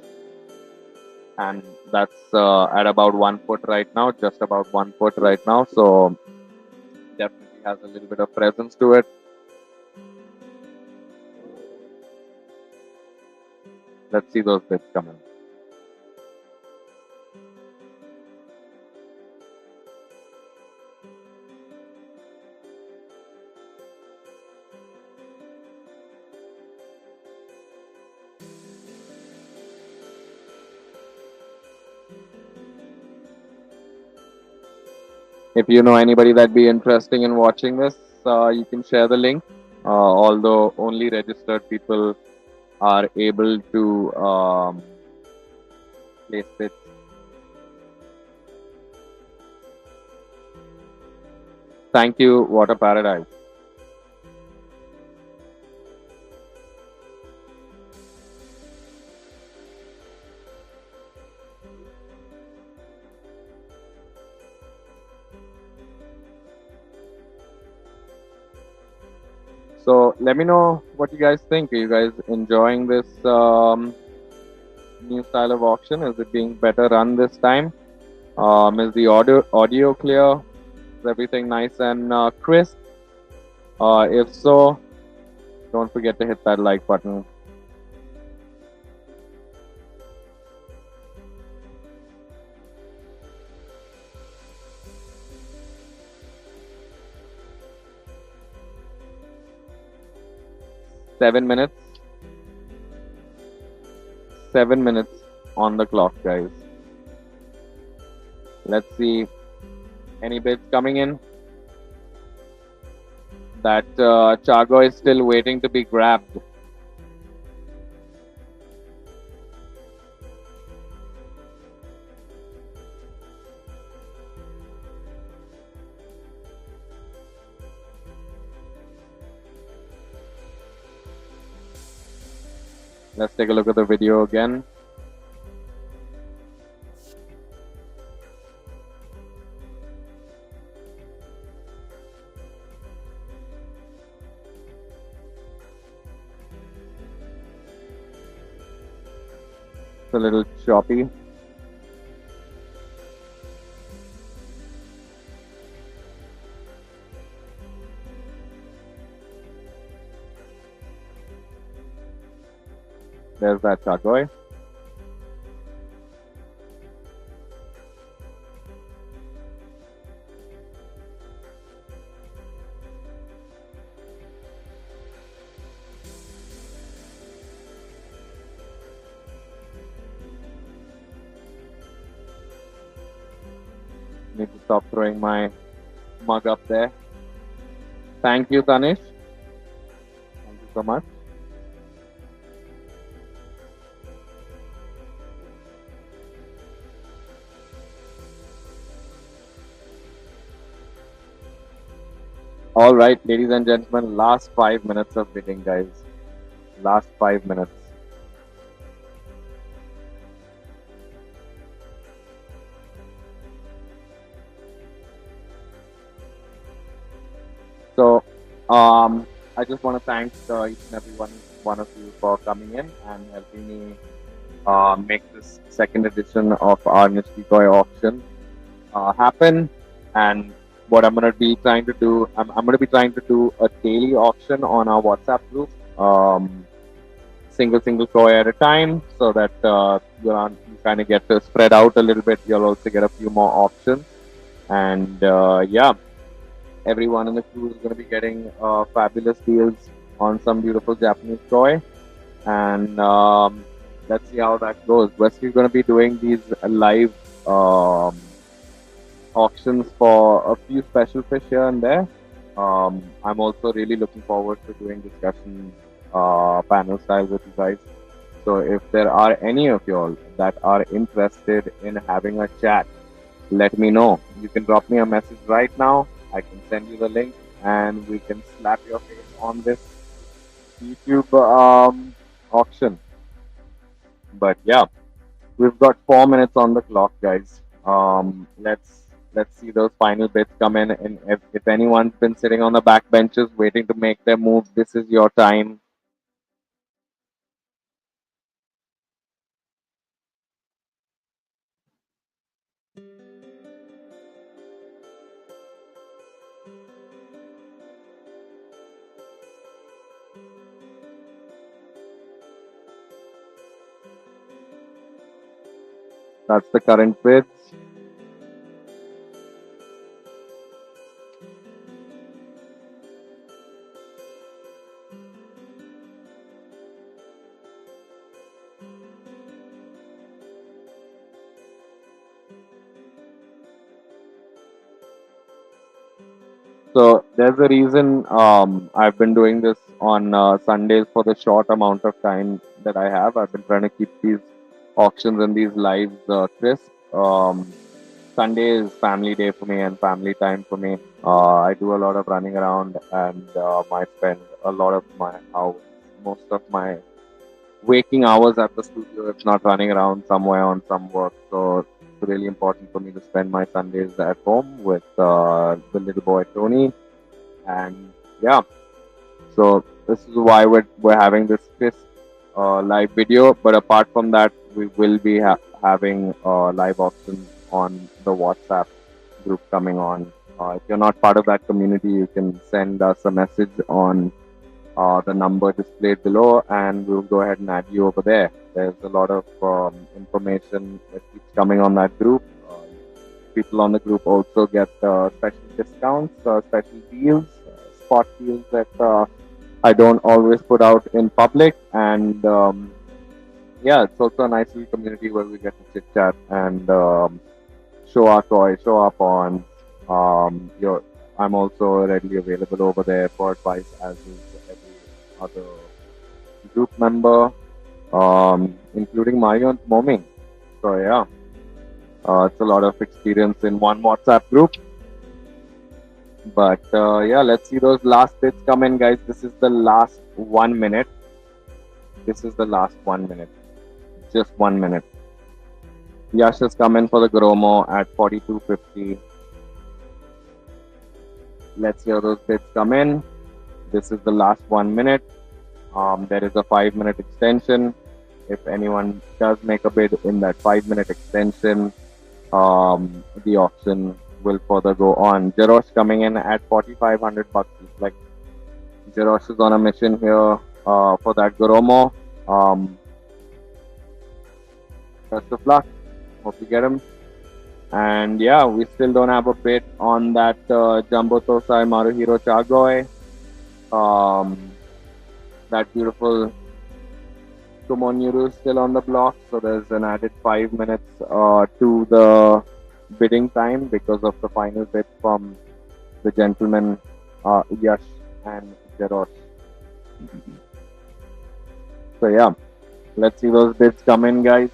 And that's at about 1 foot right now, just about 1 foot right now. So definitely has a little bit of presence to it. Let's see those bids come in. If you know anybody that'd be interested in watching this, you can share the link. Although only registered people are able to place bids. Thank you, Water Paradise. So let me know what you guys think. Are you guys enjoying this new style of auction? Is it being better run this time? Is the audio clear? Is everything nice and crisp? If so, don't forget to hit that like button. Seven minutes. 7 minutes on the clock, guys. Let's see any bids coming in. That Chago is still waiting to be grabbed. Let's take a look at the video again. It's a little choppy. There's that Chagoy. Need to stop throwing my mug up there. Thank you, Tanish. Thank you so much. All right, ladies and gentlemen, last 5 minutes of bidding, guys. Last 5 minutes. So, I just want to thank each and every one of you for coming in and helping me make this second edition of our Nishikoi auction happen. And what I'm going to be trying to do, I'm going to be trying to do a daily auction on our WhatsApp group, single koi at a time, so that you kind of get to spread out a little bit. You'll also get a few more options, and yeah. everyone in the crew is going to be getting fabulous deals on some beautiful Japanese toy. And let's see how that goes. Wesley's going to be doing these live um, auctions for a few special fish here and there. I'm also really looking forward to doing discussion panel style with you guys. So if there are any of y'all that are interested in having a chat, let me know. You can drop me a message right now. I can send you the link and we can slap your face on this YouTube auction. But yeah, we've got 4 minutes on the clock, guys. Let's see those final bits come in. And if anyone's been sitting on the back benches waiting to make their move, this is your time. That's the current bids. So there's a reason I've been doing this on Sundays for the short amount of time that I have. I've been trying to keep these auctions and these lives crisp. Sunday is family day for me and family time for me. I do a lot of running around and I spend a lot of my hours, most of my waking hours at the studio, if not running around somewhere on some work. So it's really important for me to spend my Sundays at home with the little boy Tony. And yeah, so this is why we're having this crisp live video. But apart from that, we will be having live auctions on the WhatsApp group coming on. If you're not part of that community, you can send us a message on the number displayed below, and we'll go ahead and add you over there. There's a lot of information that keeps coming on that group. People on the group also get special discounts, special deals, spot deals that I don't always put out in public. And yeah, it's also a nice little community where we get to chit chat and show our toys, show our pawns. I'm also readily available over there for advice, as is every other group member, including Mario and Moming. So yeah, it's a lot of experience in one WhatsApp group. But yeah, let's see those last bits come in, guys. This is the last 1 minute. This is the last 1 minute. Just 1 minute. Yash has come in for the Gromo at 42.50. Let's hear those bits come in. This is the last 1 minute. There is a 5 minute extension. If anyone does make a bid in that 5 minute extension, the auction will further go on. Jarosh coming in at 4,500 bucks. It's like Jarosh is on a mission here for that Goromo. Best of luck. Hope you get him. And yeah, we still don't have a bid on that Jumbo Tosai Maruhiro Chagoy. That beautiful Kumonyuru is still on the block, so there's an added 5 minutes to the bidding time because of the final bid from the gentleman Yash and Jarosh. So yeah, let's see those bids come in, guys.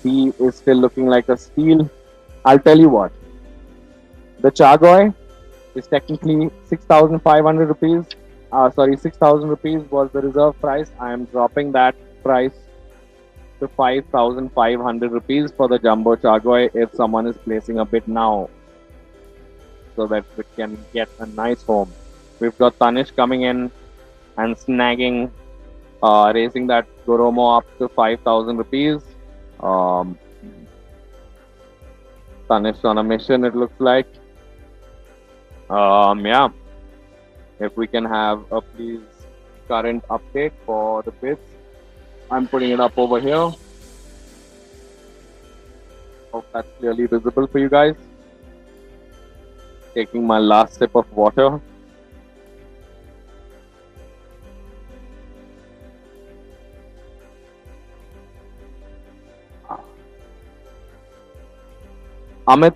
He is still looking like a steal. I'll tell you what, the Chagoy is technically 6,500 rupees. 6,000 rupees was the reserve price. I am dropping that price to 5,500 rupees for the Jumbo Chagoy if someone is placing a bid now, so that we can get a nice home. We've got Tanish coming in and snagging, raising that Goromo up to 5,000 rupees. Tanish on a mission, it looks like. Yeah. If we can have a please current update for the bids. I'm putting it up over here. Hope that's clearly visible for you guys. Taking my last sip of water. Amit,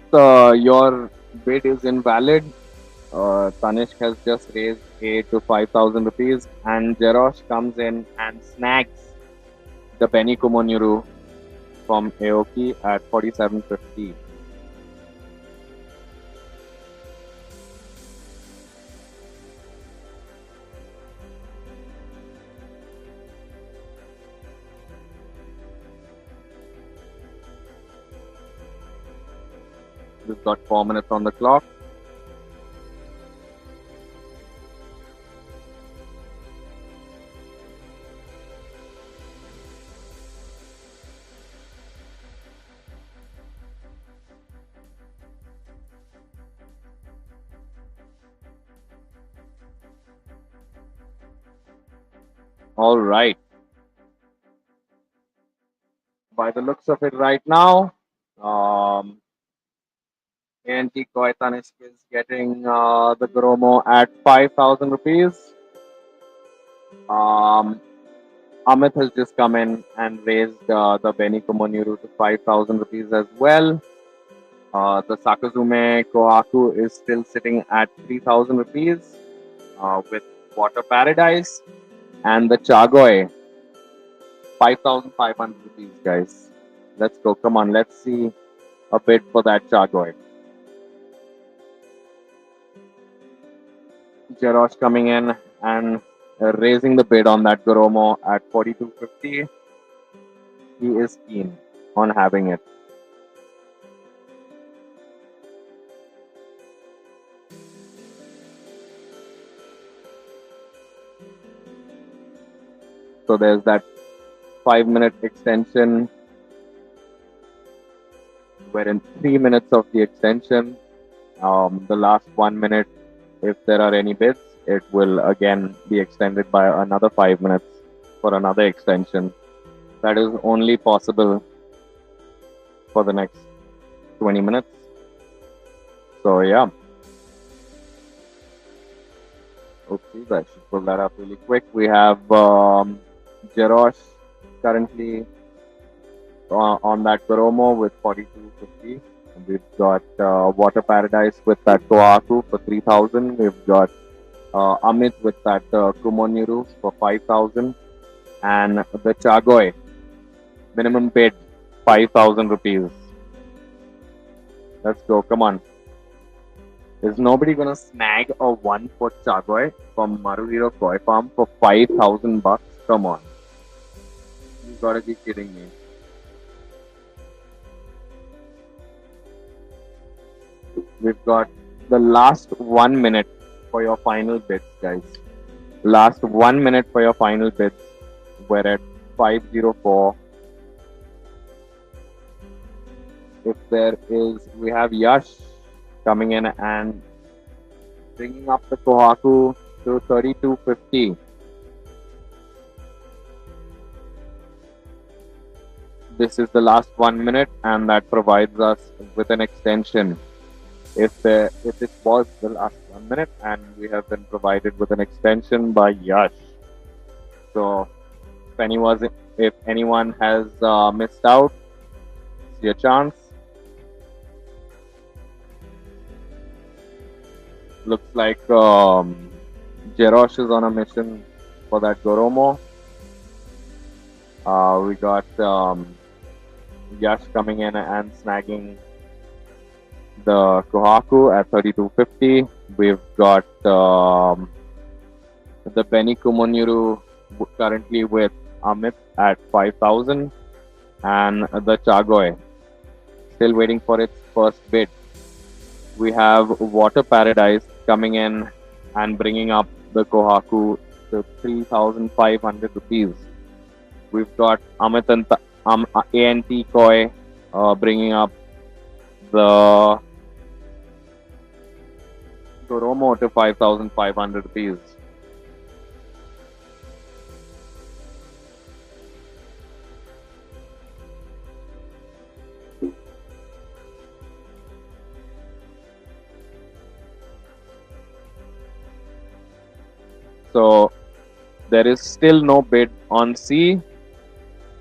your bid is invalid. Tanishq has just raised a to 5,000 rupees, and Jerosh comes in and snags the Benny Kumonuru from Aoki at 4750. We've got 4 minutes on the clock. All right. By the looks of it right now, ANT Koi Tanishq is getting the Gromo at 5,000 rupees. Um, Amit has just come in and raised the Benny Kumonuru to 5,000 rupees as well. The Sakazume Kohaku is still sitting at 3,000 rupees with Water Paradise. And the Chagoy, 5,500 rupees, guys. Let's go. Come on, let's see a bid for that Chagoy. Jerosh coming in and raising the bid on that Goromo at 4250. He is keen on having it. So there's that 5 minute extension. We're in 3 minutes of the extension. The last 1 minute, if there are any bids, it will again be extended by another 5 minutes for another extension. That is only possible for the next 20 minutes. So yeah. Oopsies, I should pull that up really quick. We have Jerosh currently on that Goromo with 4250. We've got Water Paradise with that Kohaku for 3,000. We've got Amit with that Kumoniru for 5,000. And the Chagoy, minimum bid 5,000 rupees. Let's go, come on. Is nobody gonna snag a 1 foot Chagoy from Maruhiro Koi Farm for 5,000 bucks? Come on. You gotta be kidding me. We've got the last 1 minute for your final bids, guys. Last 1 minute for your final bids. We're at 504. If there is, we have Yash coming in and bringing up the Kohaku to 3250. This is the last 1 minute, and that provides us with an extension. If this was the last 1 minute, and we have been provided with an extension by Yash. So if anyone has missed out, it's your chance. Looks like Jerosh is on a mission for that Goromo. We got Yash coming in and snagging the Kohaku at 3250. We've got the Benny Kumonuru currently with Amit at 5,000. And the Chagoy still waiting for its first bid. We have Water Paradise coming in and bringing up the Kohaku to 3,500 rupees. We've got Amit and ANT Koi bringing up the Goromo to 5,500 rupees. So there is still no bid on C.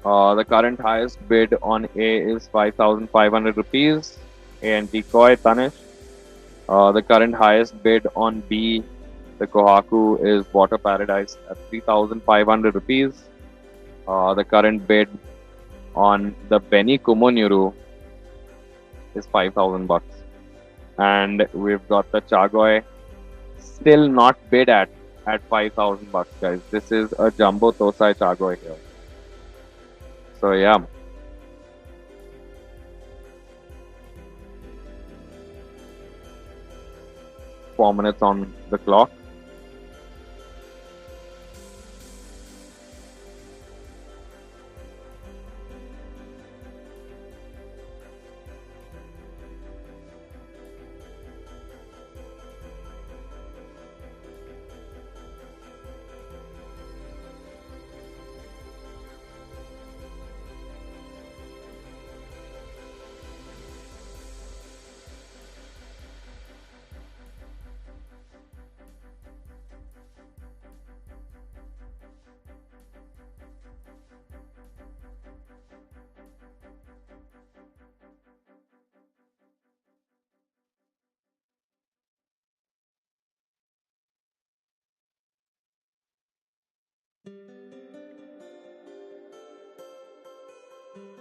The current highest bid on A is 5,500 rupees. A and decoy Tanish. The current highest bid on B, the Kohaku, is Water Paradise at 3,500 rupees. The current bid on the Beni Kumonyuru is 5,000 bucks. And we've got the Chagoy still not bid at 5,000 bucks, guys. This is a jumbo Tosai Chagoy here. So yeah, 4 minutes on the clock.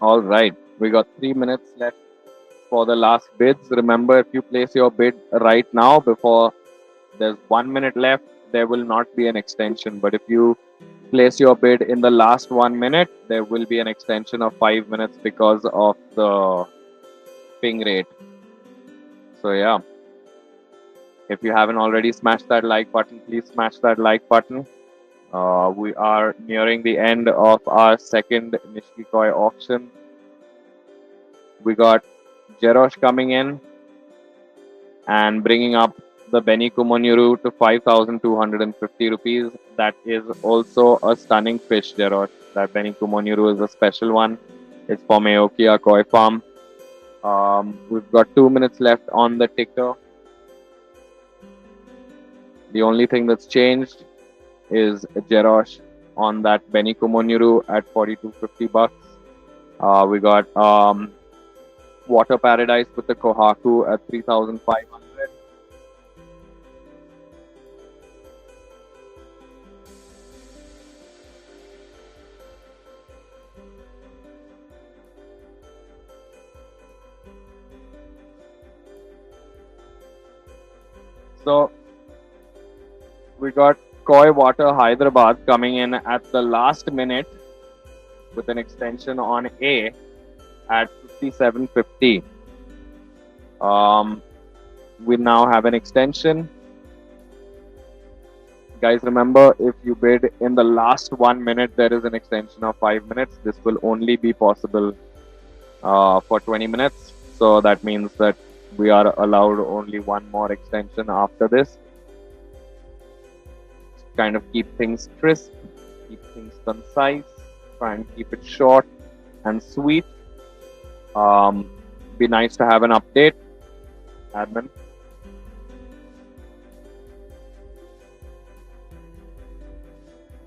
All right, we got 3 minutes left for the last bids. Remember, if you place your bid right now before there's 1 minute left, there will not be an extension. But if you place your bid in the last 1 minute, there will be an extension of 5 minutes because of the ping rate. So yeah, if you haven't already smashed that like button, please smash that like button. We are nearing the end of our second Nishikoi auction. We got Jerosh coming in and bringing up the Beni Kumonyuru to 5,250 rupees. That is also a stunning fish, Jerosh. That Beni Kumonyuru is a special one. It's from Aokia Koi Farm. We've got 2 minutes left on the ticker. The only thing that's changed is Jerosh on that Beni Kumonyuru at 4,250 bucks. We got Water Paradise with the Kohaku at 3,500. So we got Koi Water Hyderabad coming in at the last minute with an extension on A at 5750. We now have an extension. Guys, remember, if you bid in the last 1 minute, there is an extension of 5 minutes. This will only be possible for 20 minutes. So that means that we are allowed only one more extension after this. Kind of keep things crisp, keep things concise, try and keep it short and sweet. Be nice to have an update, admin.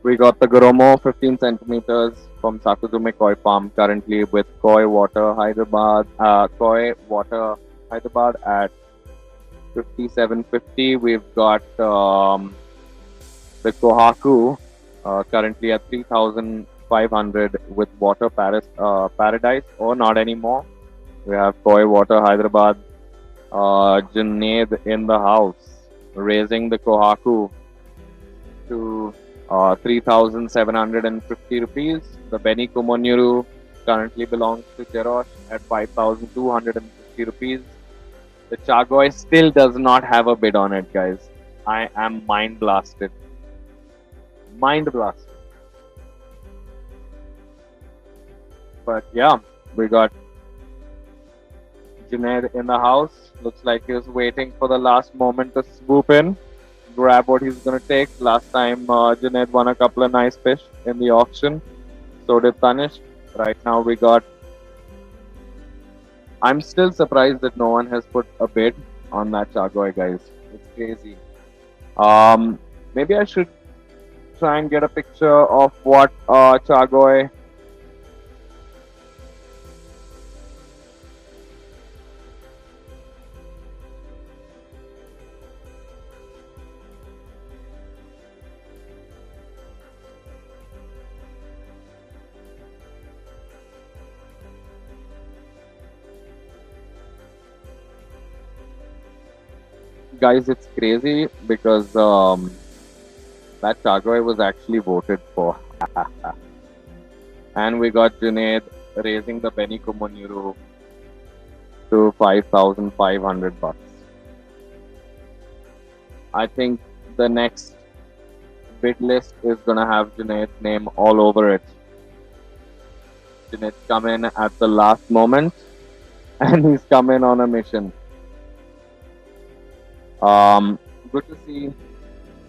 We got the Goromo 15 centimeters from Sakuzume Koi Farm currently with Koi Water Hyderabad at 5750. We've got the Kohaku currently at 3,500 with Water Paradise, or not anymore. We have Koi Water Hyderabad, Junaid in the house, raising the Kohaku to 3,750 rupees. The Beni Kumonyuru currently belongs to Jerosh at 5,250 rupees. The Chagoy still does not have a bid on it, guys. I am mind blasted. Mind blasted. But yeah, we got Junaid in the house. Looks like he was waiting for the last moment to swoop in, grab what he's going to take. Last time, Junaid won a couple of nice fish in the auction. So did Tanish. Right now, we got. I'm still surprised that no one has put a bid on that Chagoy, guys. It's crazy. Maybe I should try and get a picture of what Chagoy. Guys, it's crazy because that Chagoy was actually voted for. And we got Junaid raising the Benny Kumunuru to 5,500 bucks. I think the next bid list is gonna have Junaid's name all over it. Junaid's come in at the last moment and he's come in on a mission. Good to see.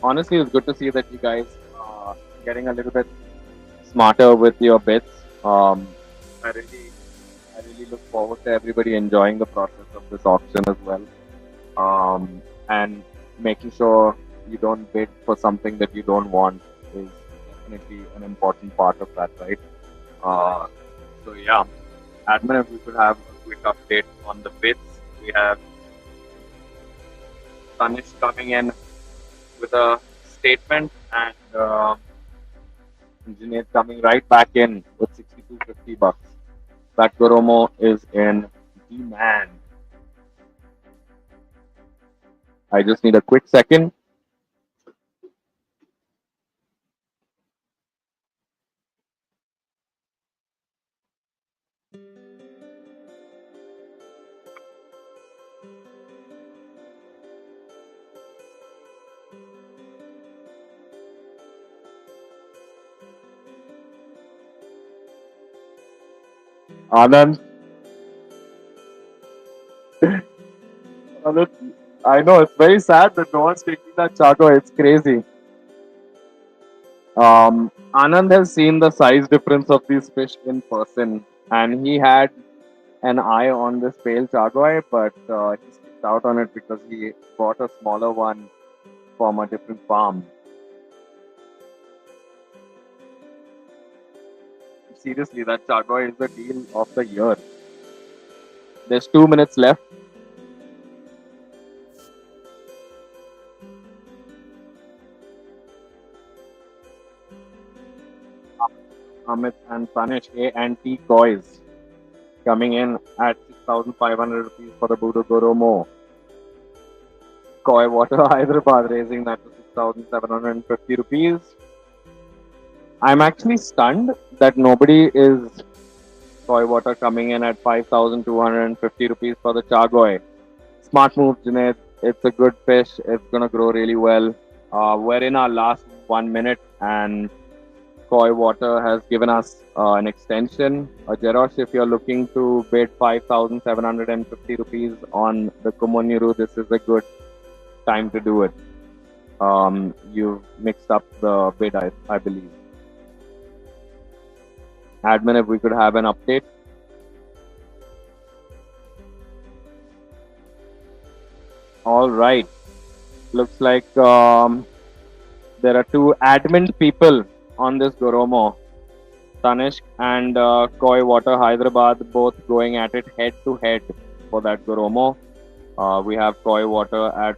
Honestly, it's good to see that you guys getting a little bit smarter with your bits. I really, I really look forward to everybody enjoying the process of this auction as well, and making sure you don't bid for something that you don't want is definitely an important part of that, right? Uh, so yeah, admin, if we could have a quick update on the bids. We have Tanish coming in with a statement and Junaid coming right back in with 6250 bucks. That Goromo is in demand. I just need a quick second. Anand, Anand, I know it's very sad that no one's taking that Chago. It's crazy. Anand has seen the size difference of these fish in person, and he had an eye on this pale Chagoy, but he skipped out on it because he bought a smaller one from a different farm. Seriously, that Chagoy is the deal of the year. There's 2 minutes left. Amit and Tanish A and T Toys coming in at 6,500 rupees for the Budo Goromo. Koi Water Hyderabad raising that to 6,750 rupees. I'm actually stunned that nobody is Koi Water coming in at 5,250 rupees for the Chagoy. Smart move, Junaid. It's a good fish. It's gonna grow really well. We're in our last 1 minute, and Koi Water has given us an extension. Jerosh, if you're looking to bid 5,750 rupees on the Kumunuru, this is a good time to do it. You've mixed up the bid, I believe. Admin, if we could have an update. All right. Looks like there are two admin people on this Goromo. Tanishq and Koi Water Hyderabad both going at it head to head for that Goromo. We have Koi Water at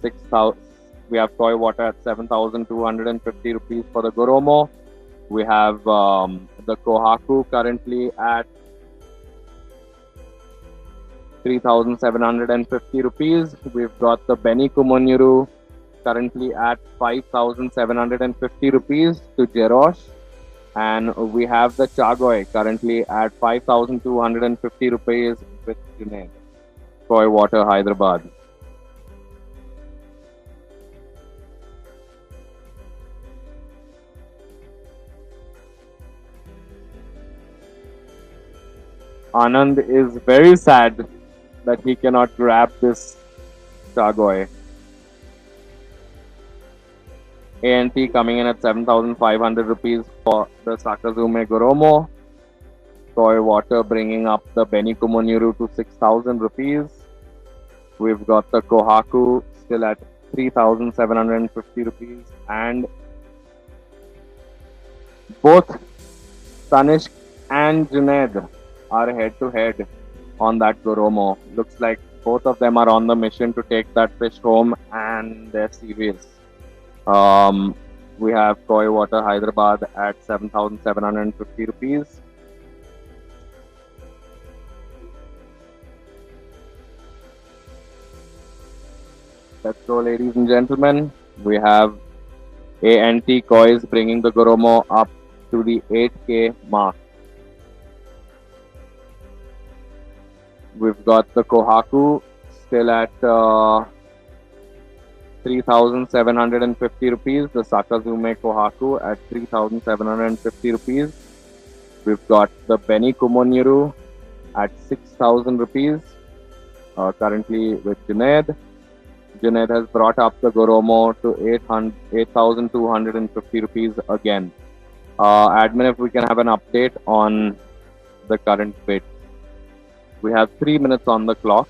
6,000. We have Koi Water at 7,250 rupees for the Goromo. We have the Kohaku currently at 3,750 rupees. We've got the Benny Kumunuru currently at 5,750 rupees to Jerosh. And we have the Chagoy currently at 5,250 rupees with Junaid. Koi Water Hyderabad. Anand is very sad that he cannot grab this Chagoy. A&T coming in at 7,500 rupees for the Sakazume Goromo. Koi Water bringing up the Benny Kumunuru to 6,000 rupees. We've got the Kohaku still at 3,750 rupees. And Both Tanishq and Junaid are head to head on that Goromo. Looks like both of them are on the mission to take that fish home and they're serious. Um, we have Koi Water Hyderabad at 7,750 rupees. Let's go, ladies and gentlemen. We have ANT Kois bringing the Goromo up to the 8K mark. We've got the Kohaku still at 3,750 rupees. The Sakazume Kohaku at 3,750 rupees. We've got the Beni Kumonyuru at 6,000 rupees. Currently with Junaid. Junaid has brought up the Goromo to 8,250 rupees again. Admin, if we can have an update on the current bid. We have 3 minutes on the clock.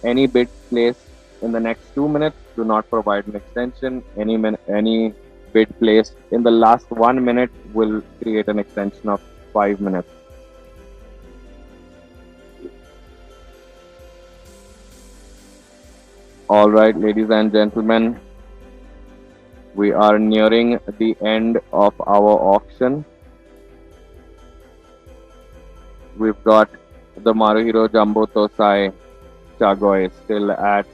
Any bid placed in the next 2 minutes do not provide an extension. Any bid placed in the last 1 minute will create an extension of 5 minutes. All right, ladies and gentlemen, we are nearing the end of our auction. We've got the Maruhiro Jumbo Tosai Chagoy still at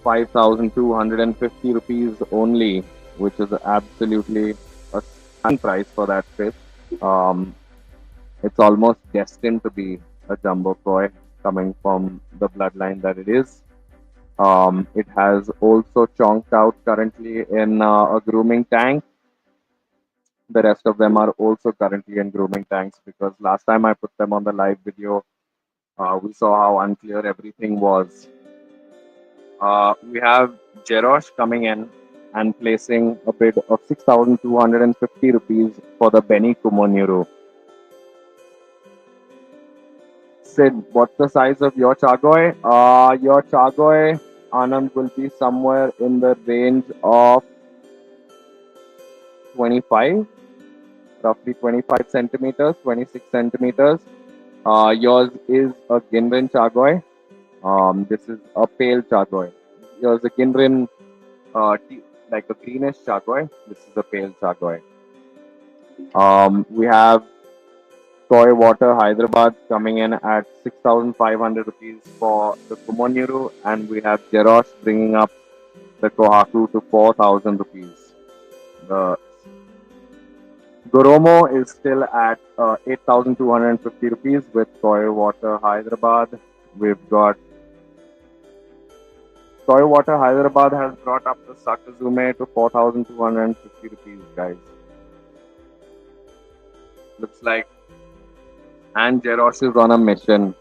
5,250 rupees only, which is absolutely a stunning price for that fish. It's almost destined to be a jumbo koi coming from the bloodline that it is. It has also chonked out currently in a grooming tank. The rest of them are also currently in grooming tanks because last time I put them on the live video, we saw how unclear everything was. We have Jerosh coming in and placing a bid of 6,250 rupees for the Beni Kumonyuru. Sid, what's the size of your Chagoy? Your Chagoy, Anand, will be somewhere in the range of 25, roughly 25 centimeters, 26 centimeters. Yours is a Ginrin Chagoy. This is a pale Chagoy. Yours is a Ginrin, like a greenish Chagoy. This is a pale Chagoy. We have Koi Water Hyderabad coming in at 6,500 rupees for the Kumonyuru, and we have Jerosh bringing up the Kohaku to 4,000 rupees. The Goromo is still at 8,250 rupees with Koi Water Hyderabad. We've got Koi Water Hyderabad has brought up the Sakazume to 4,250 rupees, guys. Looks like. And Jerosh is on a mission.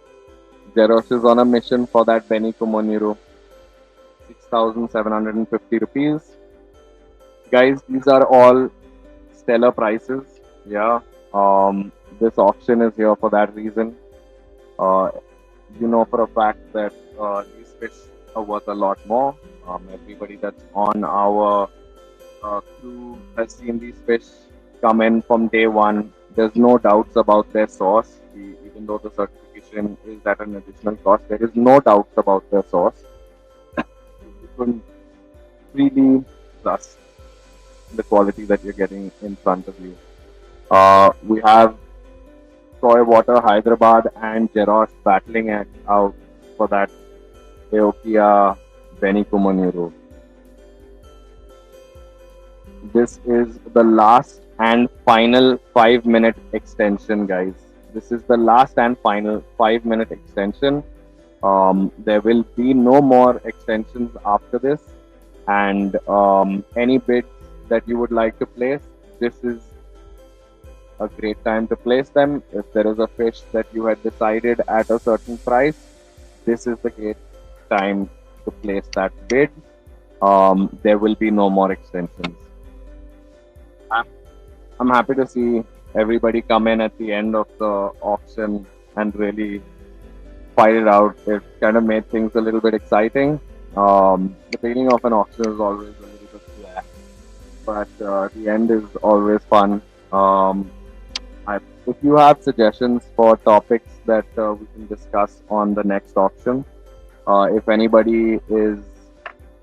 Jerosh is on a mission for that Beni Kumonyuru. 6,750 rupees. Guys, these are all stellar prices. Yeah. This auction is here for that reason. You know for a fact that these fish are worth a lot more. Everybody that's on our crew has seen these fish come in from day one. There's no doubts about their source. Even though the certification is at an additional cost, there is no doubts about their source. You can freely trust the quality that you're getting in front of you. We have Koi Water Hyderabad and Jerosh battling it out for that Eokia Beni Kumonyuru. This is the last and final 5-minute extension, guys. This is the last and final 5-minute extension. There will be no more extensions after this. And any bids that you would like to place, this is a great time to place them. If there is a fish that you had decided at a certain price, this is the great time to place that bid. There will be no more extensions. I'm happy to see everybody come in at the end of the auction and really fight it out. It kind of made things a little bit exciting. The beginning of an auction is always a little bit flat. but the end is always fun. Um, if you have suggestions for topics that we can discuss on the next auction, if anybody is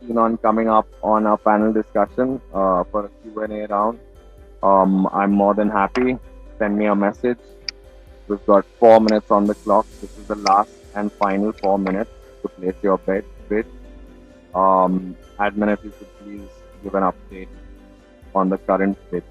keen on coming up on a panel discussion for a Q&A round, I'm more than happy. Send me a message. We've got 4 minutes on the clock. This is the last and final 4 minutes to place your bid. Admin, if you could please give an update on the current bid.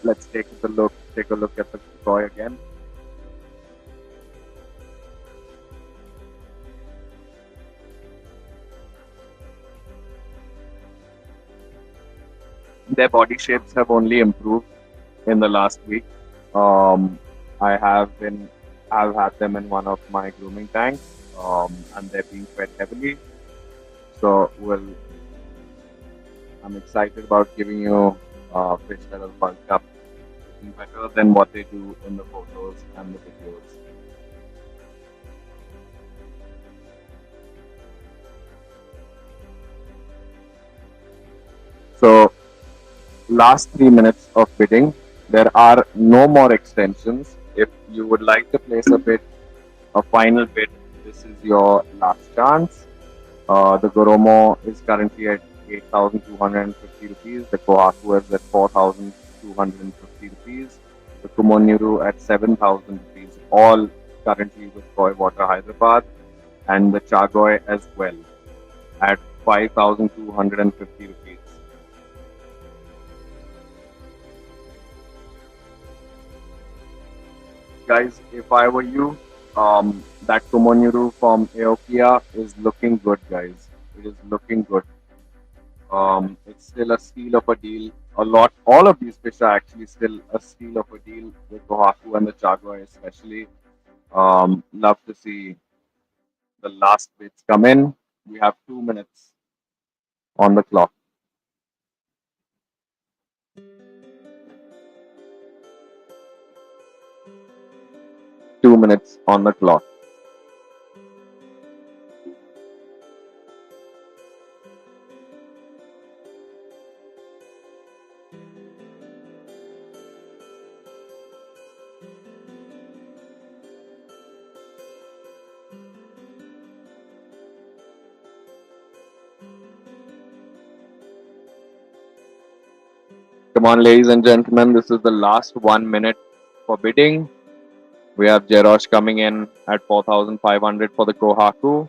Let's take a look at the toy again. Their body shapes have only improved in the last week. Um, I I've had them in one of my grooming tanks, and they're being fed heavily. So, I'm excited about giving you fish that are bulked up, looking better than what they do in the photos and the videos. So, last 3 minutes of bidding. There are no more extensions. If you would like to place a final bid, this is your last chance. The Goromo is currently at 8,250 rupees. The Kohaku is at 4,250 rupees. The Kumonyuru at 7,000 rupees. All currently with Koi Water Hyderabad, and the Chagoy as well at 5,250 rupees. Guys, if I were you, that Kumonyuru from Aokia is looking good, guys. It is looking good. It's still a steal of a deal. All of these fish are actually still a steal of a deal with Kohaku and the Chagoy, especially. Love to see the last bits come in. We have 2 minutes on the clock. 2 minutes on the clock. Come on, ladies and gentlemen, this is the last 1 minute for bidding. We have Jerosh coming in at 4,500 for the Kohaku.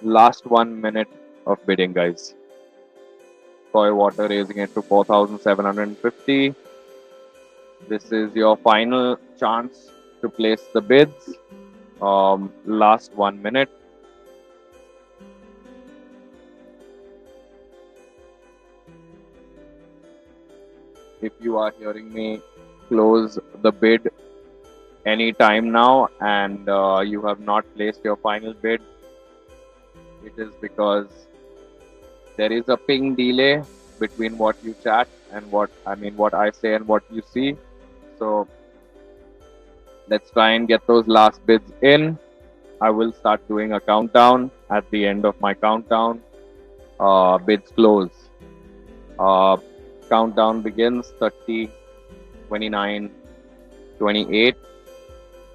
Last 1 minute of bidding, guys. Koi Water raising it to 4,750. This is your final chance to place the bids. Last 1 minute. If you are hearing me close the bid anytime now and you have not placed your final bid, it is because there is a ping delay between what you chat and what I say and what you see. So let's try and get those last bids in. I will start doing a countdown. At the end of my countdown, bids close. Countdown begins. 30, 29, 28,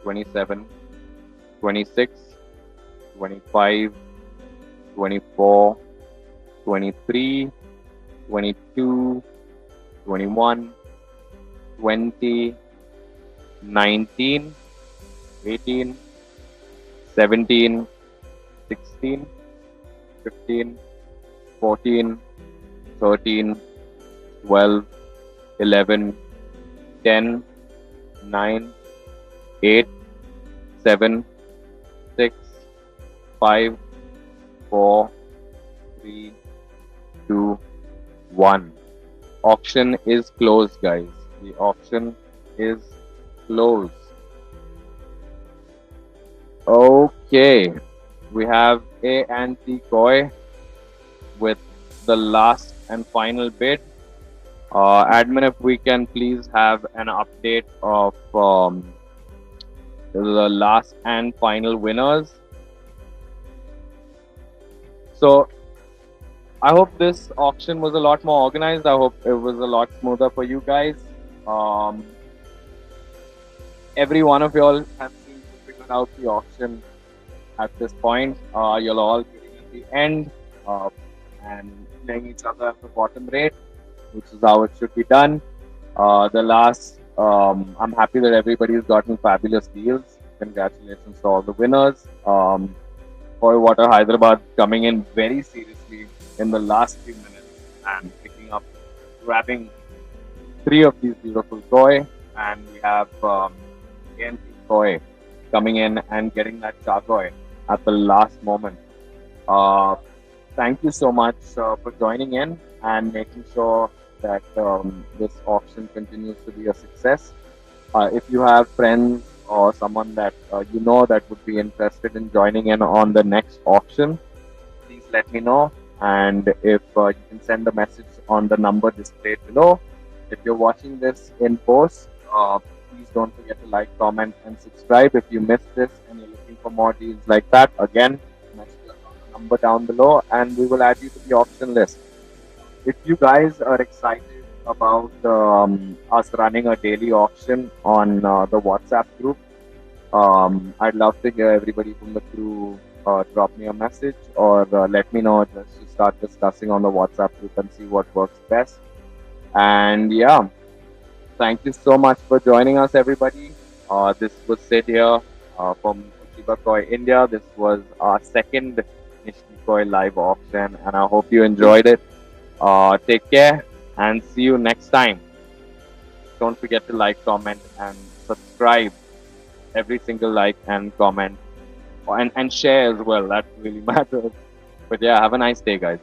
27, 26, 25, 24, 23, 22, 21, 20, 19, 18, 17, 16, 15, 14, 13, 12, 11, 10, 9, 8, 7, 6, 5, 4, 3, 2, 1. Auction is closed, guys. The auction is closed. Okay. We have A and T Koi with the last and final bid Admin, if we can please have an update of the last and final winners. So I hope this auction was a lot more organized. I hope it was a lot smoother for you guys. Um, every one of y'all have seemed to figure out the auction at this point. You're all getting at the end uh, and playing each other at the bottom rate, which is how it should be done. I'm happy that everybody's gotten fabulous deals. Congratulations to all the winners. Koi Water Hyderabad coming in very seriously in the last few minutes and picking up, grabbing three of these beautiful koi, and we have ANP koi coming in and getting that chakoi at the last moment. Uh, Thank you so much for joining in and making sure that this auction continues to be a success. If you have friends or someone that you know that would be interested in joining in on the next auction, please let me know. And if you can send a message on the number displayed below. If you're watching this in post, please don't forget to like, comment, and subscribe. If you missed this and you're looking for more deals like that, again, message us on the number down below and we will add you to the auction list. If you guys are excited about us running a daily auction on the WhatsApp group, I'd love to hear everybody from the crew drop me a message or let me know. Let's just start discussing on the WhatsApp group and see what works best. And yeah, thank you so much for joining us, everybody. This was Sid here from Ochiba Koi India. This was our second Nishiki Koi live auction, and I hope you enjoyed it. Take care and see you next time. Don't forget to like, comment, and subscribe. Every single like and comment and share as well. That really matters. But yeah, have a nice day, guys.